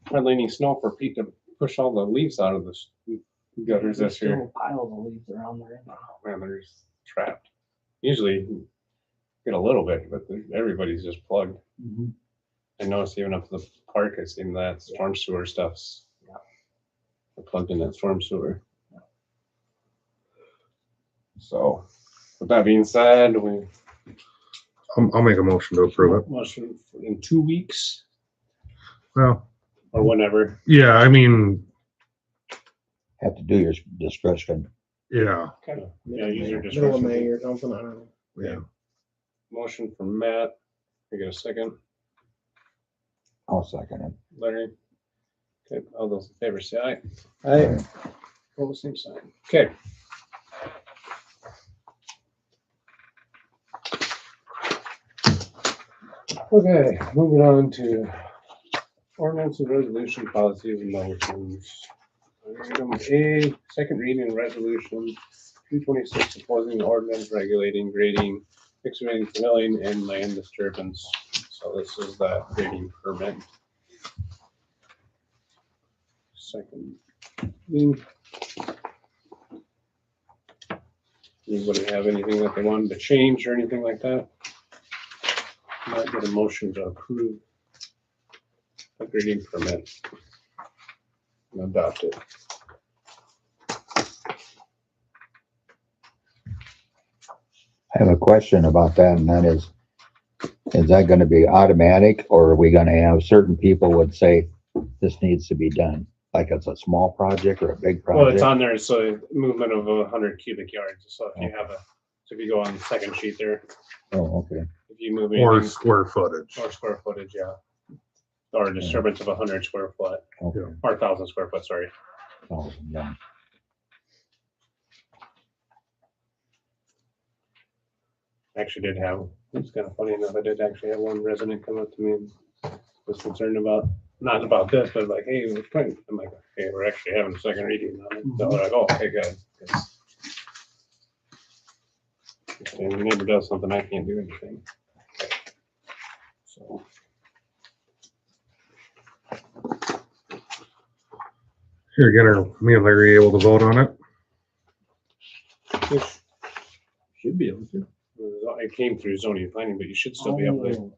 hardly any snow for Pete to push all the leaves out of the gutters There's this year. still a pile of leaves around there. Oh, man, they're just trapped. Usually you get a little bit, but everybody's just plugged. Mhm. I noticed even up the park, I seen that storm sewer stuff's. They're plugged in that storm sewer. So, with that being said, we I'll make a motion to approve it. motion in 2 weeks Well, or whenever. yeah, I mean, Have to do your discretion. yeah, Kind of, yeah, use your Middle of May discretion. or something, I don't know. yeah. Motion from Matt. I get a second. I'll second it. Larry. Okay, all those in favor say aye. I, Opposed, same sign. Okay. Okay, moving on to ordinance and resolution policies and motions. Item A, second reading resolution 226, opposing ordinance regulating grading, excavating, filling, and land disturbance. So this is that grading permit. Second reading. Anybody have anything that they wanted to change or anything like that? Might get a motion to approve a grading permit and adopt it. I have a question about that, and that is that gonna be automatic, or are we gonna have certain people would say this needs to be done? Like it's a small project or a big Well, it's project? on there, so movement of 100 cubic yards. So if you have so if you go on the second sheet there, Oh, okay. if you move Or anything, square footage. or square footage, yeah. Or a disturbance of 100 square foot, Okay. or 1,000 square foot, sorry. Oh, yeah. Actually did have, it's kind of funny enough, I did actually have one resident come up to me and was concerned about, not about this, but like, hey, we're trying, I'm like, okay, we're actually having a second reading on it. So they're like, oh, okay, good. If the neighbor does something, I can't do anything. So. Here again, are me and Larry able to vote on it? Should be able to. It came through zoning and planning, but you should still be able to, Oh,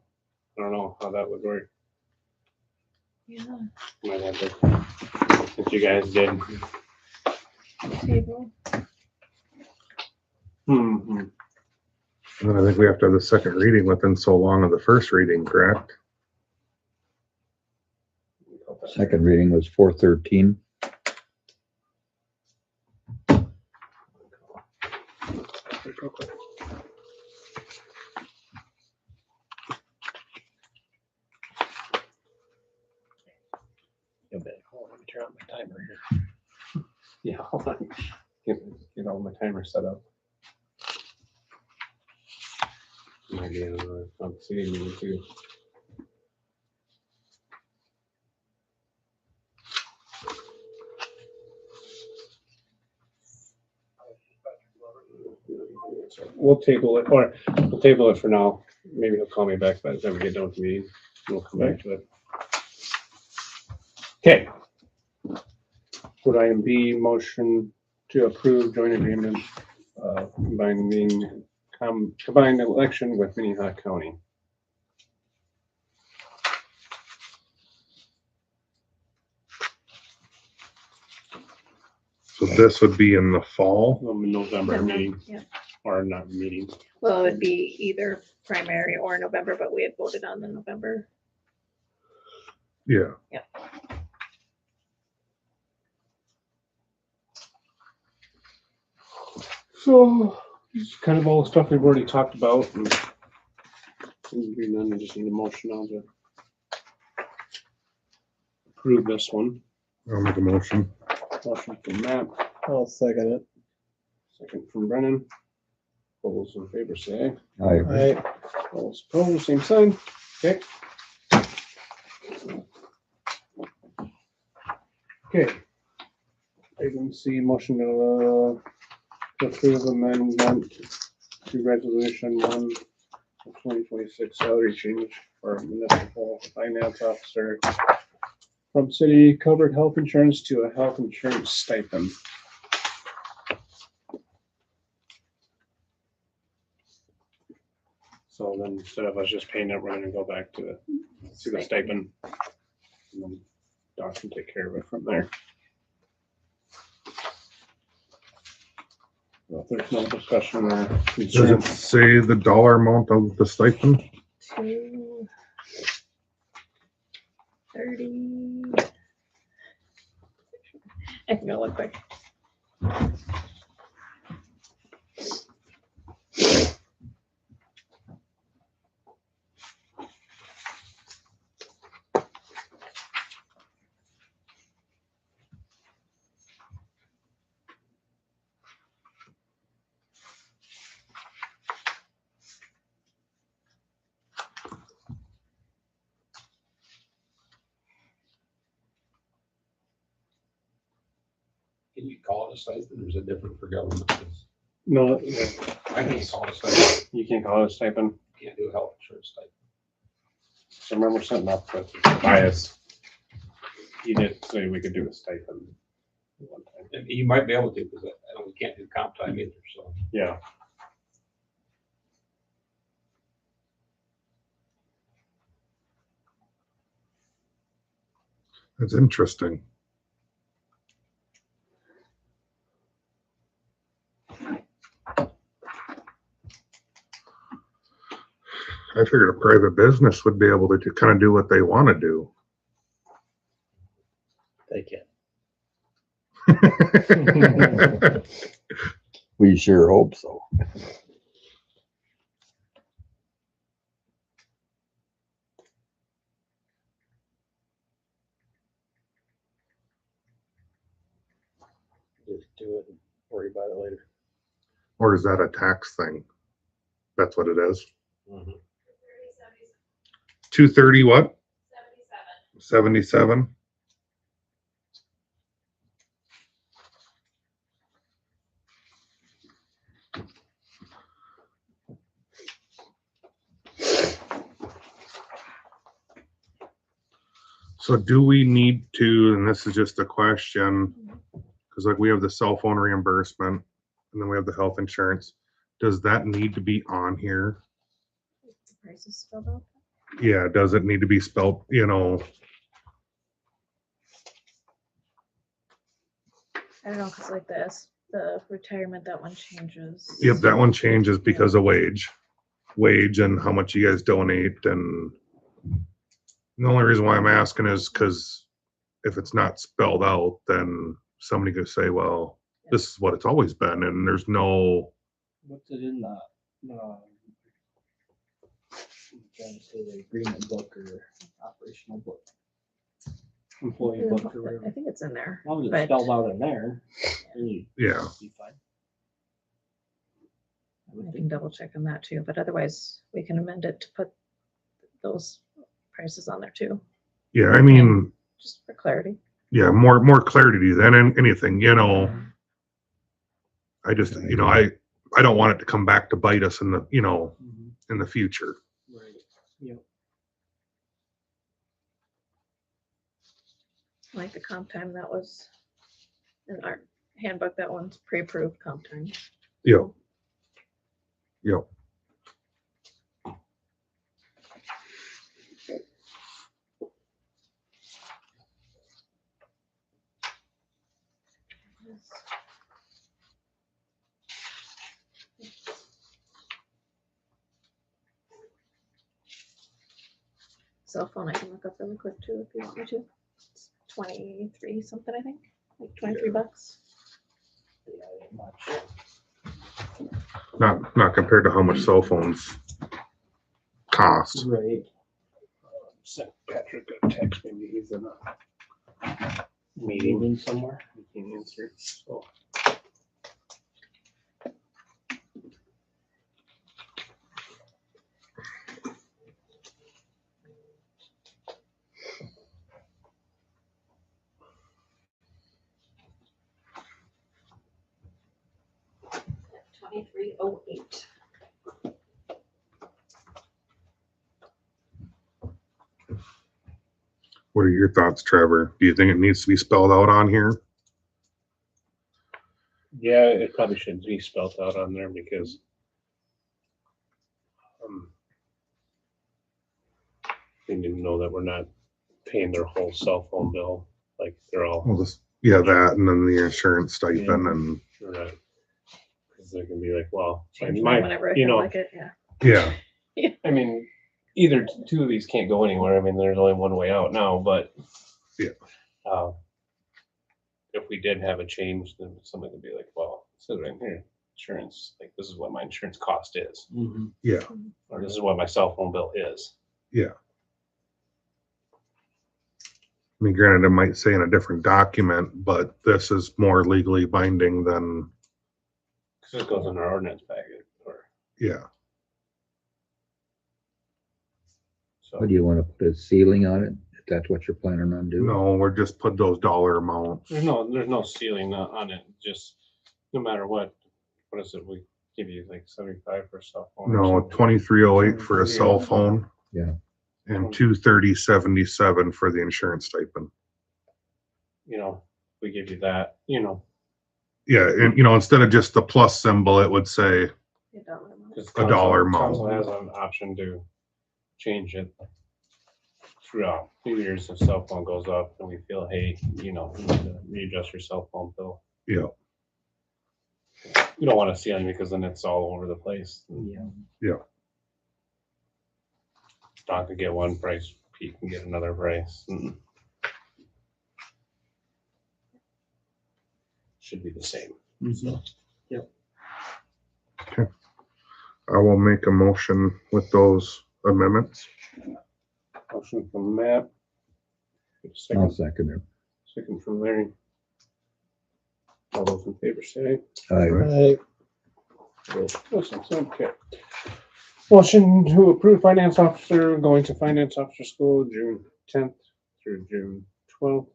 I don't know how that would work. Yeah, Might have to, if you guys did. table. Hmm. And then I think we have to have the second reading within so long of the first reading, correct? Second reading was 4/13. You bet. Hold on, let me turn on my timer here. Yeah, hold on. Get all my timer set up. Might be on the city meeting too. We'll table it, or we'll table it for now. Maybe he'll call me back by the time we get done with the meeting. We'll come back to it. Okay. Would item B, motion to approve joint agreement, combined election with Minnehaha County. So this would be in the fall. November meeting, Yeah. or not meeting. Well, it would be either primary or November, but we had voted on the November. Yeah. So, it's kind of all the stuff we've already talked about. And I just need a motion now to approve this one. I'll make a motion. Motion from Matt, I'll second it. second from Brennan. All those in favor say aye. I, All those opposed, same sign. Okay. Okay. Item C, motion to approve amendment to resolution 1 of 2026 salary change for municipal finance officer from city covered health insurance to a health insurance stipend. So then instead of us just paying it, we're gonna go back to the stipend. And then Doc can take care of it from there. Well, if there's no discussion or Does concern. it say the dollar amount of the stipend? 230. I can go look quick. Can you call it a stipend or is it different for government? 'Cause No, yeah, I can't call it a stipend. you can't call it a stipend. Can't do a health insurance stipend. So remember setting up with bias. He did say we could do a stipend one time. And you might be able to, because I know we can't do comp time either, so. Yeah. That's interesting. I figured a private business would be able to kind of do what they want to do. they can. We sure hope so. Just do it and worry about it later. Or is that a tax thing? That's what it is. 230 what? 77. So do we need to, and this is just a question, because like we have the cell phone reimbursement and then we have the health insurance. Does that need to be on here? Prices spelled out. Yeah, does it need to be spelled, you know? I don't know, cause like this, the retirement, that one changes. Yep, that one changes because of wage. wage and how much you guys donate, and the only reason why I'm asking is because if it's not spelled out, then somebody could say, well, this is what it's always been, and there's no, What's it in the, I'm trying to say the agreement book or operational book? Employee book or I whatever. As think it's in there. long as but- it's spelled out in there, then you'd yeah. be fine. I I would can think. double check on that too, but otherwise we can amend it to put those prices on there too, Yeah, I mean, just for clarity. yeah, more clarity than anything, you know. I just, you know, I don't want it to come back to bite us in the, you know, Mhm. in the future. Right, yep. Like the comp time that was in our handbook, that one's pre-approved comp time. Yep. Yep. Cell phone, I can look up really quick too, if you want me to. It's 23 something, I think, like 23 bucks. Yeah, ain't much. Not compared to how much cell phones cost. Right. Sent Patrick a text, maybe he's in a meeting. Meeting somewhere. He can answer, so. $23.08. What are your thoughts, Trevor? Do you think it needs to be spelled out on here? Yeah, it probably should be spelled out on there because they need to know that we're not paying their whole cell phone bill, like they're all, Well, this, yeah, that and then the insurance stipend and, we're not. Cause they can be like, well, Change them my, whenever I you feel know, like it, yeah. yeah, I mean, either two of these can't go anywhere. I mean, there's only one way out now, but. Yeah. If we did have a change, then somebody could be like, well, it says right here, insurance, like this is what my insurance cost is, Mm-hmm. yeah, or this is what my cell phone bill is. yeah. I mean, granted, it might say in a different document, but this is more legally binding than, Cause it goes in our ordinance packet, or, yeah. so. What do you want to put a ceiling on it? If that's what you're planning on doing? No, we're just put those dollar amounts. There's no ceiling on it, just no matter what is it, we give you like 75 for a cell phone? or No, something? 2308 for a cell phone. Yeah. And 230.77 for the insurance stipend. You know, we give you that, you know. Yeah, and you know, instead of just the plus symbol, it would say, $1 amount. 'cause A dollar amount. Council has an option to change it throughout 2 years if cell phone goes up and we feel, hey, you know, you need to readjust your cell phone bill. yeah, You don't want to ceiling because then it's all over the place. Yeah. Don could get one price, Pete can get another price. Should be the same. Mm-hmm. I will make a motion with those amendments. Motion from Matt. I'll Second, second it. second from Larry. All those in favor say Aye. Right. aye. Listen, so, okay. Motion to approve finance officer going to finance officer school June 10th through June 12th,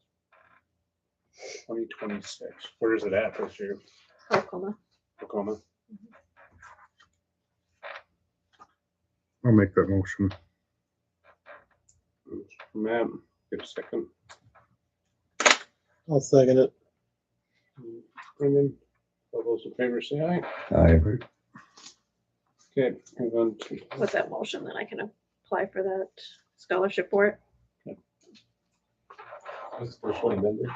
2026. Where is it at this year? Oklahoma. Tacoma. I'll make that motion. Matt, get a second. I'll second it. Brendan, all those in favor say aye. Aye. Okay, move on to, With that motion, then I can apply for that scholarship for it. That's the first one amended.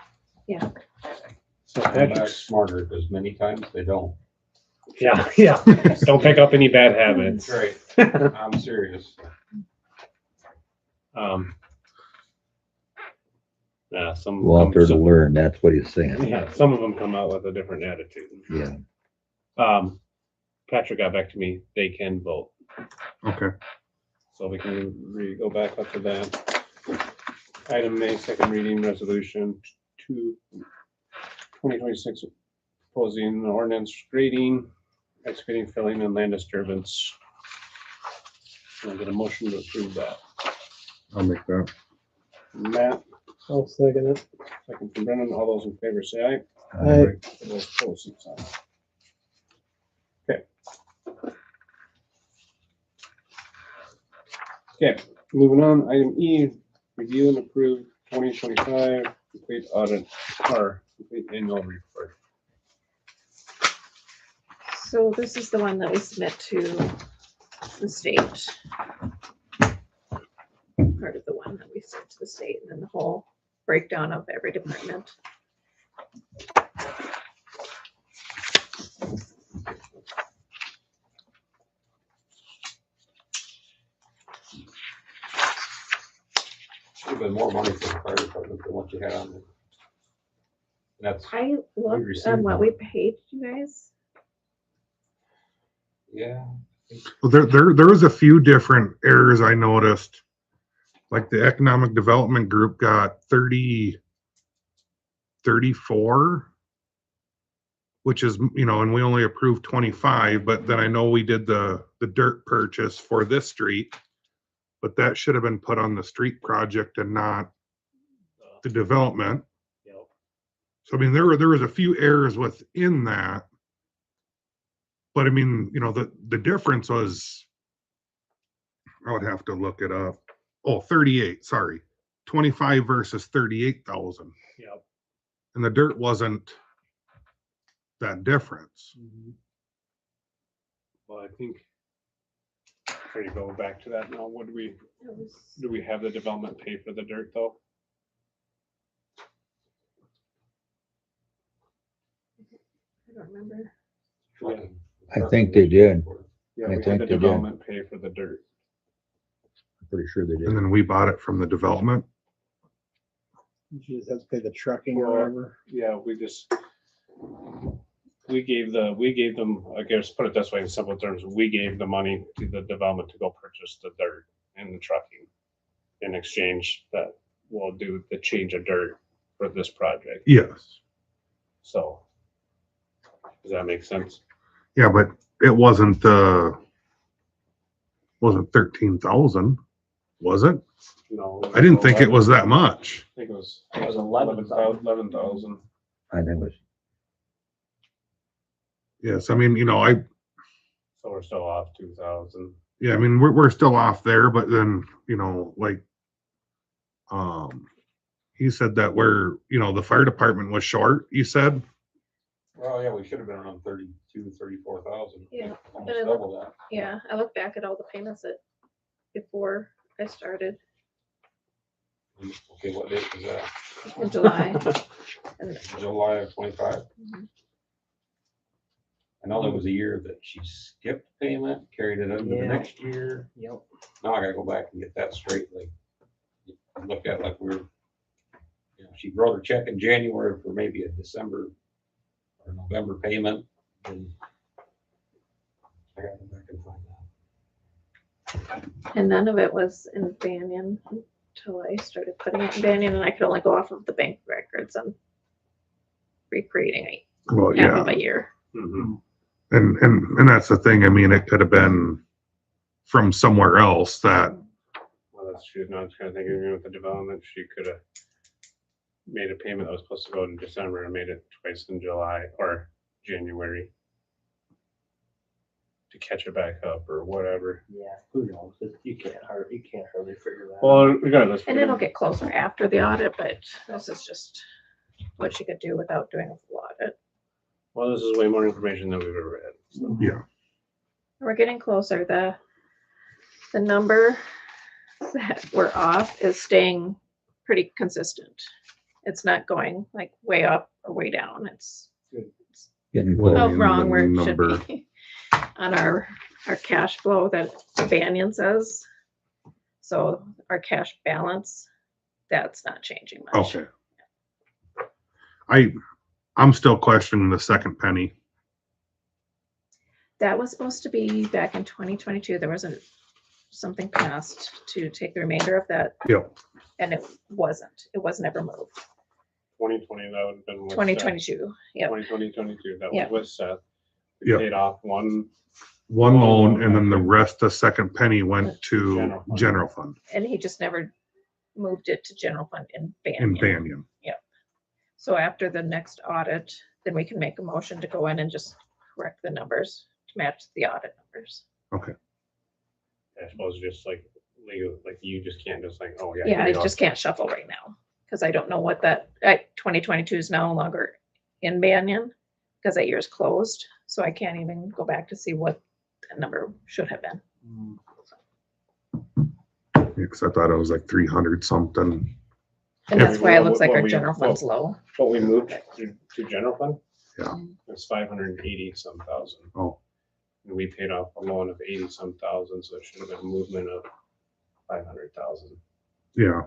so That's Patrick's, smarter because many times they don't. Yeah, yeah. Don't pick up any bad habits. Right. I'm serious. Yeah, Walter to learn, that's what he's saying. yeah, some of them come out with a different attitude. Yeah. Patrick got back to me. They can vote, Okay. so we can go back up to that. Item A, second reading resolution 2026, proposing an ordinance grading, excavating, filling, and land disturbance. Can I get a motion to approve that? I'll make that. Matt, I'll second it. second from Brennan. All those in favor say aye. Aye. All those opposed, same sign. Okay. Okay, moving on. Item E, review and approve 2025 complete audit or complete annual report. So this is the one that we submit to the state. Part of the one that we sent to the state, and then the whole breakdown of every department. Should have been more money for the fire department than what you had on there. That's, I looked received on what one. we paid you guys. yeah. Well, there was a few different errors I noticed. Like the economic development group got 34, which is, and we only approved 25, but then I know we did the dirt purchase for this street, but that should have been put on the street project and not the development. Yep. So I mean, there was a few errors within that. But I mean, the difference was, I would have to look it up. Oh, 38, sorry. 25 versus 38,000. Yep. And the dirt wasn't that difference. Well, I think, ready to go back to that now. What do we have the development pay for the dirt though? I don't remember. Trucking. I think they did. Yeah, I we had think the they did. development pay for the dirt. I'm pretty sure they And did. then we bought it from the development. You just have to pay the trucking or Well, whatever. Yeah, we gave them, I guess, put it this way in simple terms, we gave the money to the development to go purchase the dirt and the trucking. In exchange, that we'll do the change of dirt for this project. Yes. So, does that make sense? Yeah, but it wasn't 13,000, was it? No. I didn't think it was that much. I think it was. It was 11,000. 11,000. I think it was. Yes, I mean, So we're still off 2,000. yeah, I mean, we're still off there, but then, he said that the fire department was short, you said? Well, yeah, we should have been around 34,000. Yeah, Almost but it double that. Yeah, I look back at all the payments that before I started Okay, what date was that? in July. And July of 25. Mhm. I know there was a year that she skipped payment, carried it into the Yeah. next year. Yep. Now I gotta go back and get that straight, like, look at like she wrote her check in January for maybe a December or November payment, and I gotta go back and find that. And none of it was in Banyan until I started putting it in Banyan, and I could only go off of the bank records and recreating Well, half yeah. of a year. Mhm. And that's the thing. I mean, it could have been from somewhere else that, Well, that's true. Now it's kind of thinking with the development, she could have made a payment that was supposed to go in December and made it twice in July or January to catch it back up or whatever. Yeah, who knows? You can't hardly figure that out. Well, regardless. And it'll get closer after the audit, but this is just what she could do without doing a full audit. Well, this is way more information than we've ever read. So. yeah. We're getting closer. The number that we're off is staying pretty consistent. It's not going like way up or way down. It's Getting Well, close. Oh, mean, wrong, the where it should number- be on our cash flow that Banyan says. So our cash balance, that's not changing much. Okay. I'm still questioning the second penny. That was supposed to be back in 2022. There wasn't something passed to take the remainder of that. Yep. And it wasn't. It was never moved. 2020, that would have been. with Seth. 2022. Yep. 2022, that Yeah. was with Seth. Yep. Paid off one, One loan and then the rest, the second penny went to General fund. general fund And he just never moved it to general fund in in Banyan. Banyan. So after the next audit, then we can make a motion to go in and just correct the numbers to match the audit numbers. I suppose just like legal, like you just can't just like, oh yeah. Yeah, I here you go. just can't shuffle right now because I don't know what that, 2022 is no longer in Banyan because that year's closed. So I can't even go back to see what that number should have been. Because I thought it was like 300 something. And Yeah. that's why it looks like What our we- general fund's low. What we moved to general fund? Yeah. It's 580 some thousand. Oh. And we paid off a loan of 80 some thousand, so it should have been a movement of 500,000. Yeah.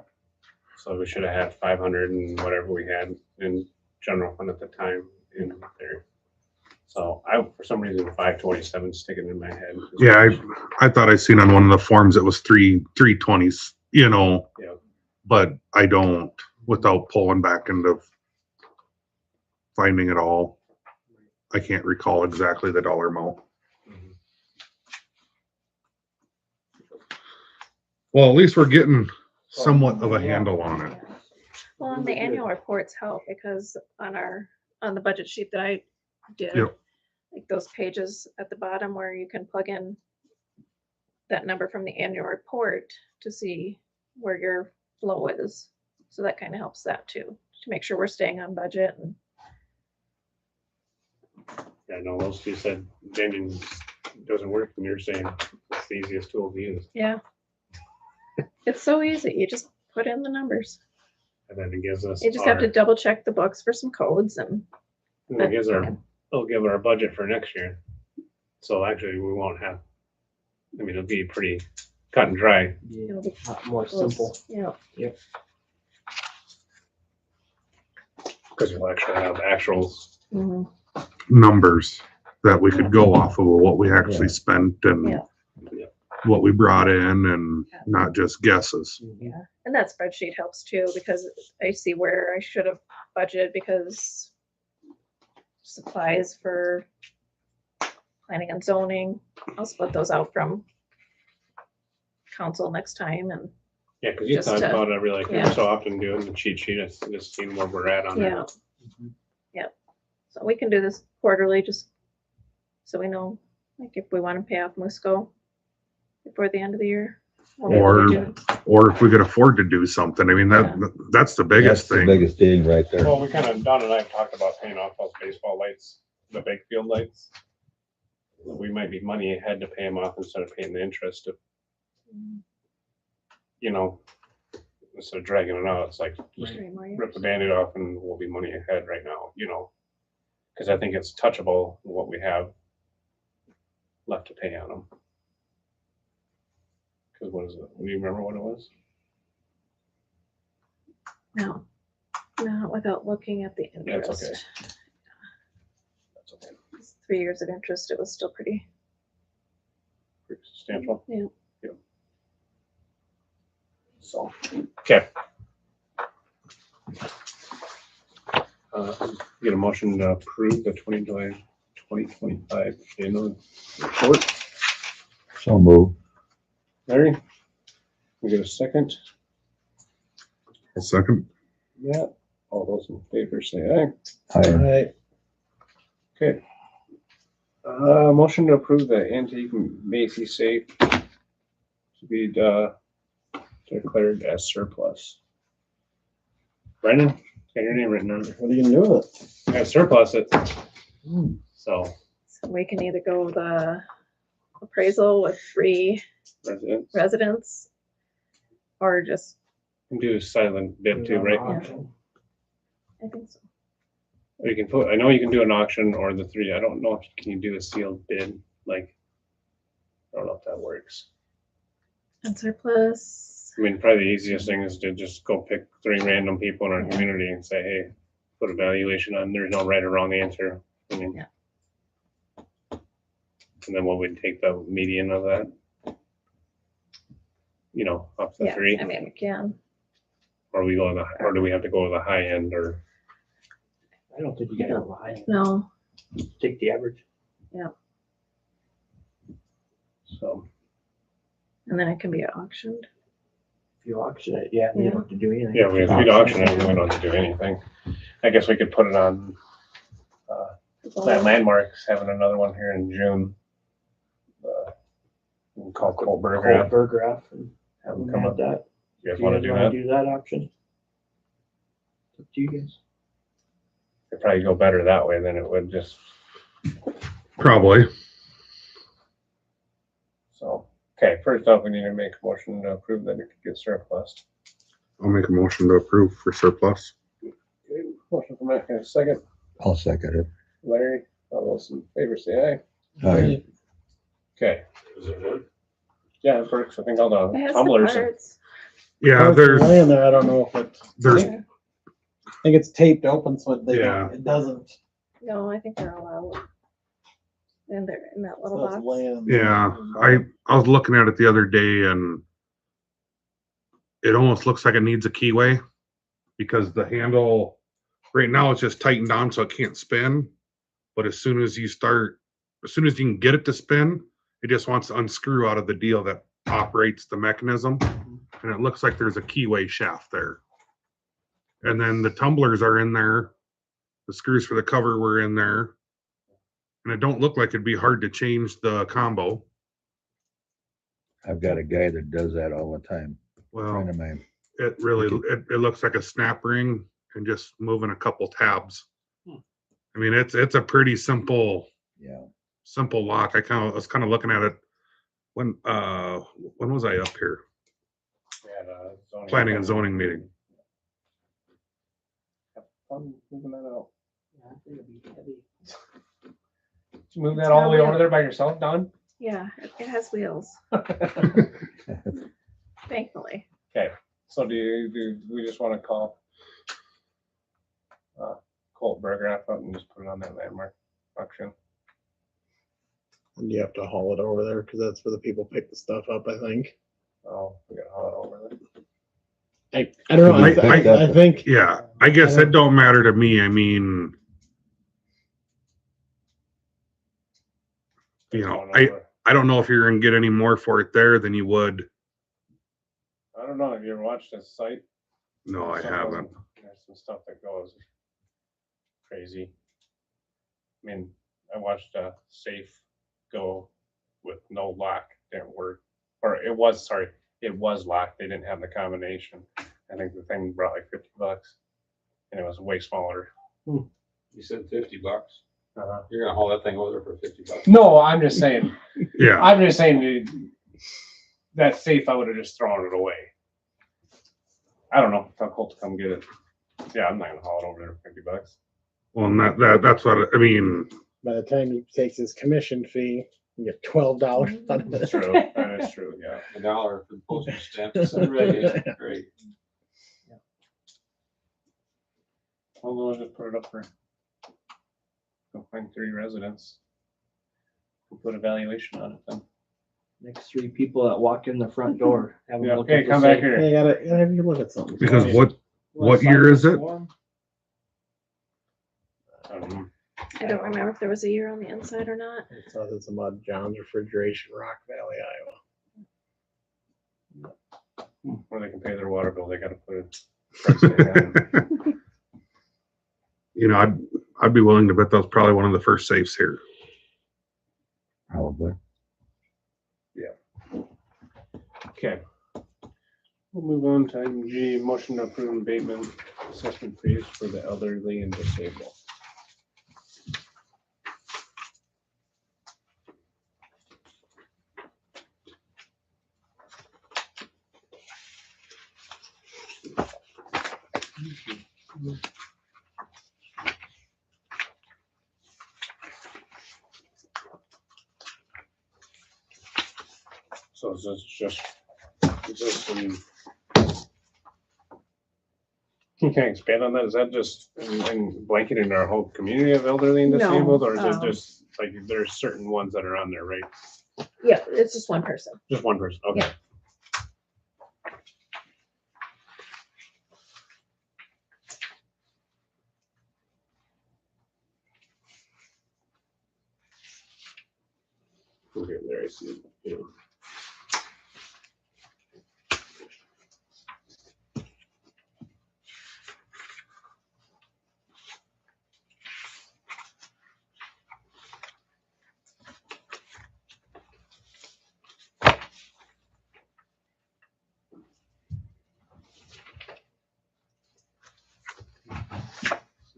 So we should have had 500 and whatever we had in general fund at the time in there. So for some reason, 527 sticking in my head. Yeah, I thought I seen on one of the forms it was 320s, you know. Yeah. But I don't, without pulling back into finding it all. I can't recall exactly the dollar amount. Mhm. Well, at least we're getting somewhat of a handle on it. Well, and the annual reports help because on the budget sheet that I did, Yep. like those pages at the bottom where you can plug in that number from the annual report to see where your flow is. So that kind of helps that too, to make sure we're staying on budget and Yeah, no, those two said Banyan doesn't work, and you're saying it's the easiest tool to use. yeah. It's so easy. You just put in the numbers. And then it gives us. You just have to double check the books for some codes and It gives it'll give our budget for next year. So actually, we won't have, I mean, it'll be pretty cut and dry. it'll be A lot more close. simple. Yeah. Because you'll actually have actuals. Mhm. Numbers that we could go off of what we actually spent and Yeah. what we brought in and not just guesses. Yeah, and that spreadsheet helps too, because I see where I should have budgeted because supplies for planning and zoning, I'll split those out from council next time and, Yeah, because you Just thought to- about it really, yeah. so often doing the cheat sheet, it's just seeing where we're at on yeah. it. Yep, so we can do this quarterly, just so we know, like, if we want to pay off Musco before the end of the year. we'll be able to Or- do it. Or if we could afford to do something. I mean, that's the biggest That's the thing. biggest thing right there. Well, we kind of, Don and I have talked about paying off those baseball lights, the big field lights. We might be money ahead to pay them off instead of paying the interest of, you know, instead of dragging it out, it's like, just 3 more rip the years. Band-Aid off and we'll be money ahead right now, you know? Cause I think it's touchable what we have left to pay on them. Cause what is it? Do you remember what it was? No, not without looking at the That's interest. okay. That's okay. 3 years of interest, it was still pretty. Pretty substantial. Yeah. So, okay. Get a motion to approve the 2025 annual report. So move. Larry? We get a second? A second. Yeah. All those in favor say aye. I, Okay. Motion to approve the antique Macy safe to be declared as surplus. Brendan, got your name written on it. What are you gonna do with it? I have surplus it. So So we can either go the appraisal with 3 residents residents or just, can do silent bid too, right? I think so. Or you can put, I know you can do an auction or the three, I don't know if can you do a sealed bid, like, I don't know if that works. And surplus. I mean, probably the easiest thing is to just go pick 3 random people in our community and say, hey, put a valuation on, there's no right or wrong answer. I mean. Yeah. And then what would take the median of that? You know, up to Yeah, 3, I mean, we can. or we go to the, or do we have to go to the high end, or? I don't think you can have a high, No, take the average. So, and then it can be auctioned. If you auction it, yeah, you don't have to do anything. yeah, if we'd auction it, we don't have to do anything. I guess we could put it on, that Landmarks having another one here in June. We'll call Colt Burger, Burger and have them come come up up. that. You guys wanna do that? Do that auction? Up to you guys. It'd probably go better that way than it would just, Probably. so. Okay, first off, we need to make a motion to approve that it could get surplus. I'll make a motion to approve for surplus. Okay, motion from Matt, a second. I'll second it. Larry, all those in favor say aye. Aye. Okay. Is it wood? Yeah, it works. I think all It the has the tumblers. parts. Yeah, Parts there's, laying there, I don't know if it, there's, Yeah. I think it's taped open so they Yeah. don't, it doesn't. No, I think they're all out. And they're in that little So it's box. laying. yeah, I was looking at it the other day and it almost looks like it needs a keyway because the handle, right now it's just tightened on so it can't spin. But as soon as you can get it to spin, it just wants to unscrew out of the deal that operates the mechanism. And it looks like there's a keyway shaft there. And then the tumblers are in there. The screws for the cover were in there. And it don't look like it'd be hard to change the combo. I've got a guy that does that all the time, a Well, friend of mine. it really, it looks like a snap ring and just moving a couple tabs. I mean, it's a pretty simple Yeah. lock. I was kind of looking at it when was I up here? Planning and zoning meeting. I'm moving that out. Yeah, I think it'd be heavy. Did you move that all the way over there by yourself, Don? Yeah, it has wheels, thankfully. So do we just want to call Colt Burger up and just put it on that Landmark auction? And you have to haul it over there because that's where the people pick the stuff up, I think. Oh, we gotta haul it over there. I don't know, I I think, Yeah, I guess it don't matter to me. I mean, you know, Going over. I don't know if you're gonna get any more for it there than you would. I don't know. Have you ever watched this site? No, I haven't. There's some stuff that goes crazy. I mean, I watched a safe go with no lock, didn't work. Or it was locked. They didn't have the combination. I think the thing brought like $50 and it was way smaller. You said $50. Uh-huh. You're gonna haul that thing over there for $50. No, I'm just saying, Yeah, dude, that safe, I would have just thrown it away. I don't know. Tell Colt to come get it. Yeah, I'm not gonna haul it over there for $50. well, and that's what, I mean, by the time he takes his commission fee, you get $12 out of That's it. true. That is true. Yeah. $1 for the postage stamp. Right, great. Well, we'll just put it up for. Go find 3 residents. We'll put a valuation on it then. Next 3 people that walk in the front door. Have them Yeah, look okay, at the come back safe. here. Hey, gotta have you look at something. because Yeah. what year is it? I don't remember if there was a year on the inside or not. It's it's about John's Refrigeration, Rock Valley, Iowa. Where they can pay their water bill, they gotta put it. price tag on. You know, I'd be willing to bet that's probably one of the first safes here. Probably. Okay. We'll move on to item G, motion to approve abatement assessment fees for the elderly and disabled. is this just, is this some? You can expand on that, is that just in blanketing our whole community of elderly and No, disabled, or is it um, just, like, there's certain ones that are on there, right? Yeah, it's just one person. Just one person, okay. Yeah. Okay, there I see, yeah.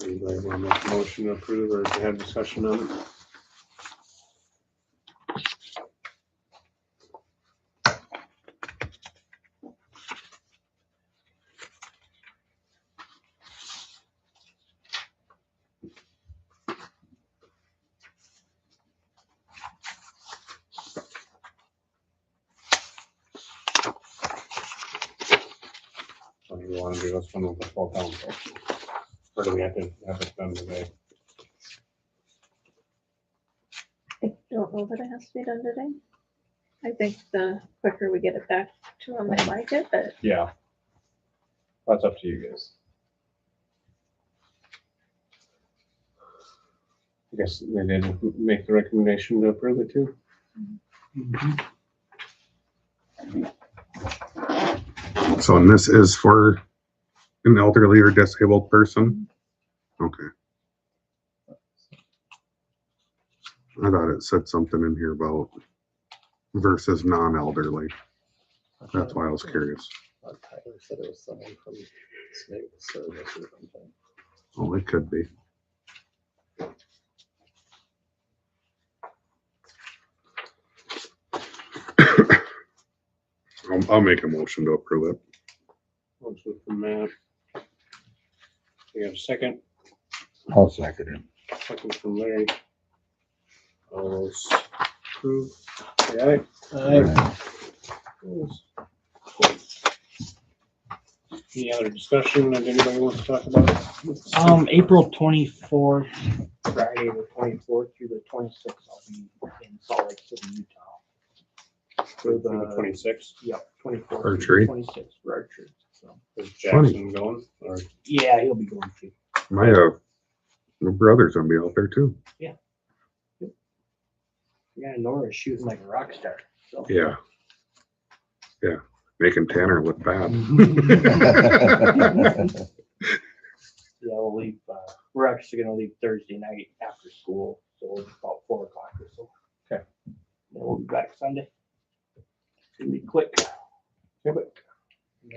Anybody want to make a motion to approve or to have discussion on it? Or do you want to do this one with the full council? Or do we have to have it done today? I don't know that it has to be done today. I think the quicker we get it back to them, they like it, but Yeah. That's up to you guys. I guess they did make the recommendation to approve it too. So, and this is for an elderly or disabled person? Okay. I thought it said something in here about versus non-elderly. That's why I was curious. Tyler said it was someone from Snake Service or something. Oh, it could be. I'll make a motion to approve it. Motion from Matt. You have a second? I'll second it. Second from Larry. All those approved, say aye. Opposed? Any other discussion that anybody wants to talk about? April 24th, Friday the 24th through the 26th, I'll be in Salt Lake City, Utah. For the 26th, Yep, 24th. Archery. 26th for archery. So, is Jackson going, or? yeah, he'll be going too. My brother's gonna be out there too. Yeah, Nora's shooting like a rock star. So. Yeah. Yeah, making Tanner look bad. Yeah, we'll leave. We're actually gonna leave Thursday night after school, so about 4 o'clock or so. Okay. Then we'll be back Sunday. It's gonna be quick.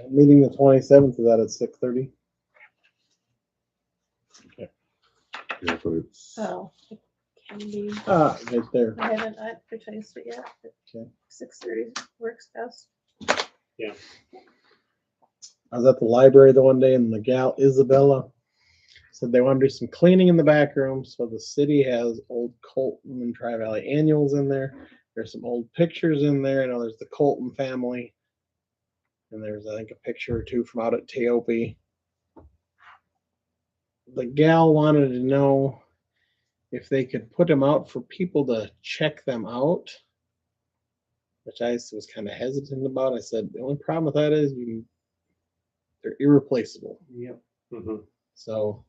Meeting the 27th, is that at 6:30? Yeah, but it's, oh, it can be. Ah, right there. I haven't advertised it yet. Okay. 6:30 works best. I was at the library the one day and the gal Isabella said they want to do some cleaning in the back room. So the city has old Colton and Tri Valley annuals in there. There's some old pictures in there. I know there's the Colton family. And there's, I think, a picture or two from out at Teope. The gal wanted to know if they could put them out for people to check them out, which I was kind of hesitant about. I said, the only problem with that is they're irreplaceable. Yep. Mhm. So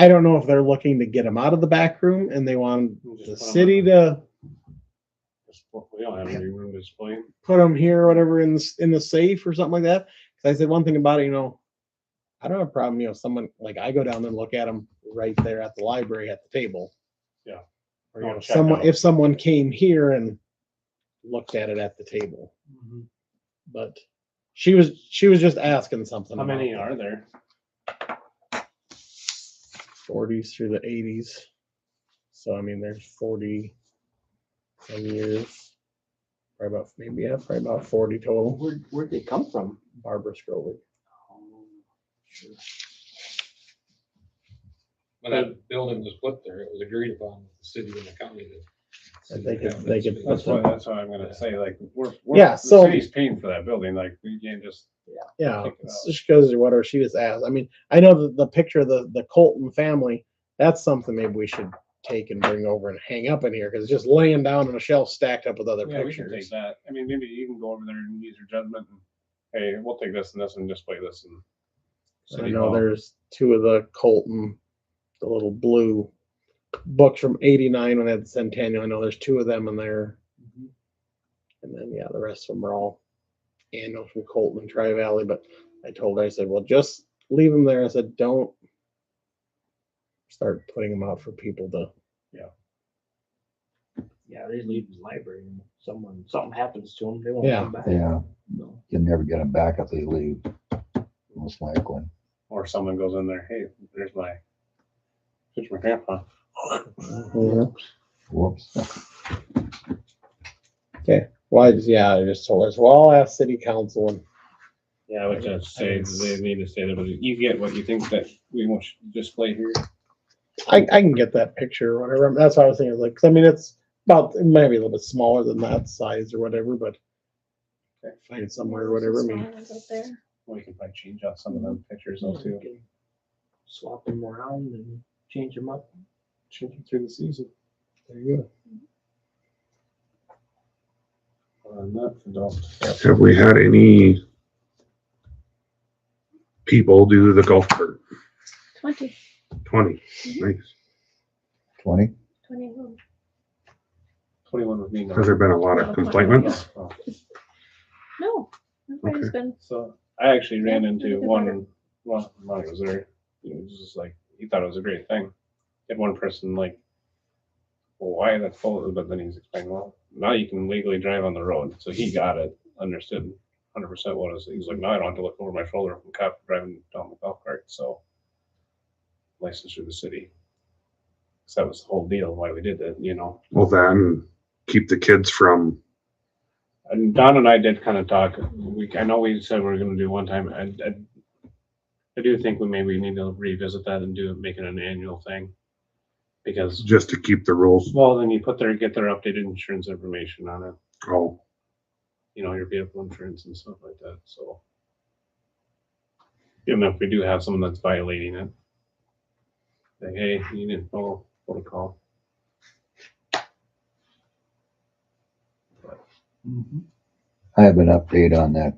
I don't know if they're looking to get them out of the back room and they want Just the put 'em city on to We don't have any room to display. put them here or whatever in the safe or something like that. Because I said one thing about it, I don't have a problem, someone like I go down and look at them right there at the library at the table. Yeah. Or Oh, check someone out. if someone came here and looked at it at the table. Mm-hmm. But she was just asking something. How many about are there? 40s through the 80s. So I mean, there's 40 some years. Probably about 40 total. Where'd they come from? Barbara Scroller. Sure. When that building was put there, it was agreed upon with the city and the county that And they could. That's what I'm gonna say, like, Yeah, the so- city's paying for that building, like, we can't just. Yeah, Take it it's out. just because whatever she just asked. I mean, I know that the picture of the Colton family, that's something maybe we should take and bring over and hang up in here because it's just laying down on a shelf stacked up with other Yeah, we can take pictures. that. I mean, maybe you can go over there and use your judgment and, hey, we'll take this and this and display this and. I City know Hall. there's two of the Colton, the little blue books from '89 when they had the centennial. I know there's two of them in there. And then, yeah, the rest of them are all annual from Colton and Tri Valley. But I told her, I said, well, just leave them there. I said, don't start putting them out for people to. Yeah, they leave the library and something happens to them, they won't Yeah. come back. Yeah, No. you'll never get them back if they leave, most likely. Or someone goes in there, hey, there's my grandpa. Whoops. Well, I just told her, so I'll ask city council and Yeah, I would just say, they need to say that, but you get what you think that we want to display here. I can get that picture or whatever. That's what I was thinking. Like, 'cause I mean, it's about, it might be a little bit smaller than that size or whatever, but find it somewhere or whatever. I mean, Small ones up there. We can probably change out some of them pictures though too. Swap them around and change them up. Change them through the season. there you go. Nuts and bolts. Have we had any people do the golf cart? 20. 20, nice. 20? 20 of them. 21 with me now. Has there been a lot of complaints? Oh, No, everybody's been, So I actually ran Yeah, into look at one, that. well, Monty was there, he was just like, he thought it was a great thing. Had one person like, well, why that's full, but then he's explaining, well, now you can legally drive on the road, so he got it, understood 100% what it was, he was like, now I don't have to look over my shoulder from cop driving down the golf cart, so. License through the city. So that was the whole deal, why we did that, you know. Well, then keep the kids from, And Don and I did kind of talk. I know we said we were going to do one time. I do think we maybe need to revisit that and make it an annual thing. Because, just to keep the rules. well, then you get their updated insurance information on it. Oh, You know, your vehicle insurance and stuff like that. So, even if we do have someone that's violating it, say, hey, you need to follow protocol. I have an update on that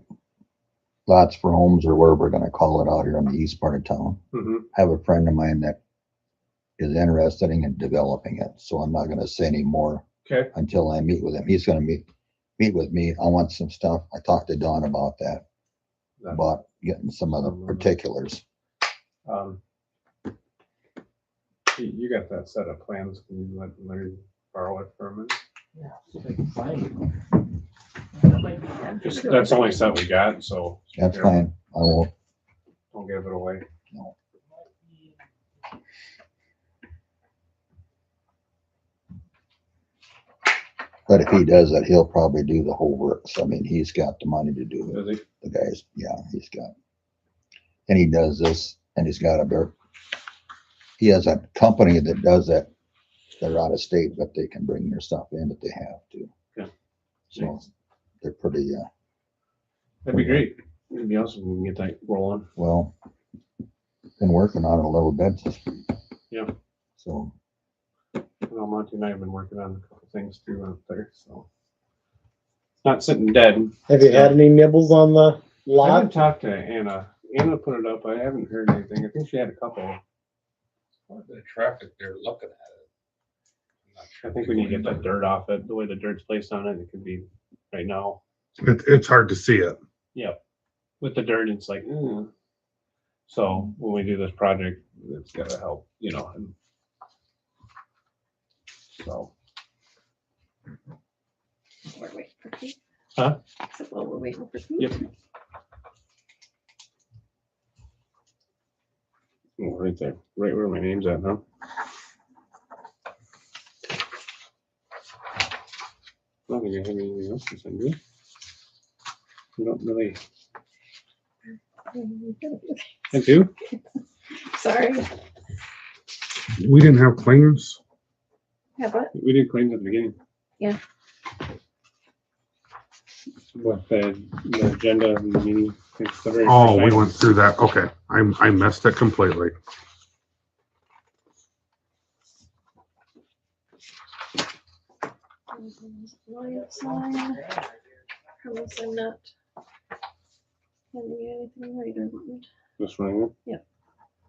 lots for homes or where we're gonna call it out here in the east part of town. Mm-hmm. I have a friend of mine that is interested in developing it, so I'm not gonna say any more Okay. until I meet with him. He's gonna meet with me. I want some stuff. I talked to Don about that, about getting some of the particulars. You got that set of plans. Can you let Larry borrow it for a minute? Yeah, see if I can find it. Just, that's the only set we got, so. That's fine. I won't. Don't give it away. But if he does that, he'll probably do the whole works. I mean, he's got the money to do it. Does he? The guys, yeah, he's got. And he does this, and he's got he has a company that does that. They're out of state, but they can bring their stuff in if they have to. Okay. So they're pretty, That'd be great. It'd be awesome if we can get that rolling. well, been working on it a little bit. Yeah. So, Well, Monty and I have been working on a couple things too out there, so. Not sitting dead. Have you had any nibbles on the I lot? haven't talked to Anna. Anna put it up. I haven't heard anything. I think she had a couple. Quite a bit of traffic there looking at it. I'm not sure I think we need to get that dirt off it. The way the dirt's placed on it, it could be right now. it's hard to see it. Yep. With the dirt, it's like, So when we do this project, it's gotta help, you know, and so. we're waiting for Pete. Huh? So, well, we're waiting for Pete. Yep. Oh, right there, right where my name's at, huh? I don't think I have anything else to send you. We don't really, I do? Sorry. We didn't have claims. Yeah, but We did claims at the beginning. What the agenda of the meeting. It's the very Oh, first we item. went through that. Okay. I missed it completely. Lion sign. Promise I'm not handing you anything right or want. This one,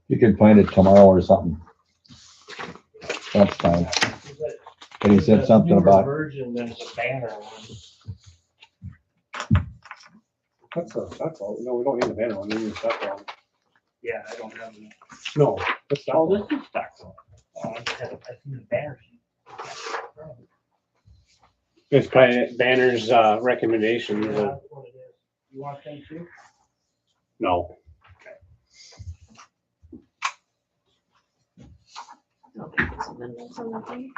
You can find it tomorrow or something. That's fine. And he said something Newer about, Version, there's a banner one. that's all. No, we don't need the banner one. We need the stock one. Yeah, I don't have. Any. No, that's Oh, stock. this is stock one. Oh, I see the banner. It's probably Banner's recommendation. Yeah, that's what it is. You want them too? No. Okay, there's amendments on that one.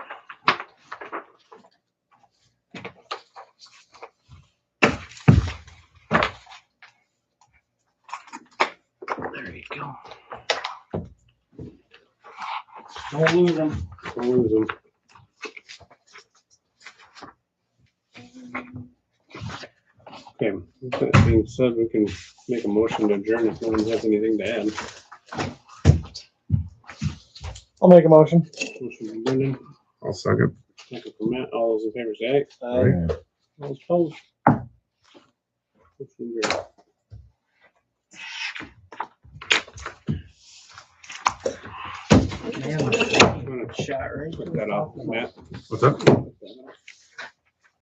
There you go. Don't lose them. Don't lose them. Okay, with that being said, we can make a motion to adjourn if no one has anything to add. I'll make a motion. Motion from Brendan, I'll second. second from Matt. All those in favor say aye. Aye. All those opposed. Motion carried. Man, shot right. Put that off, Matt. What's that?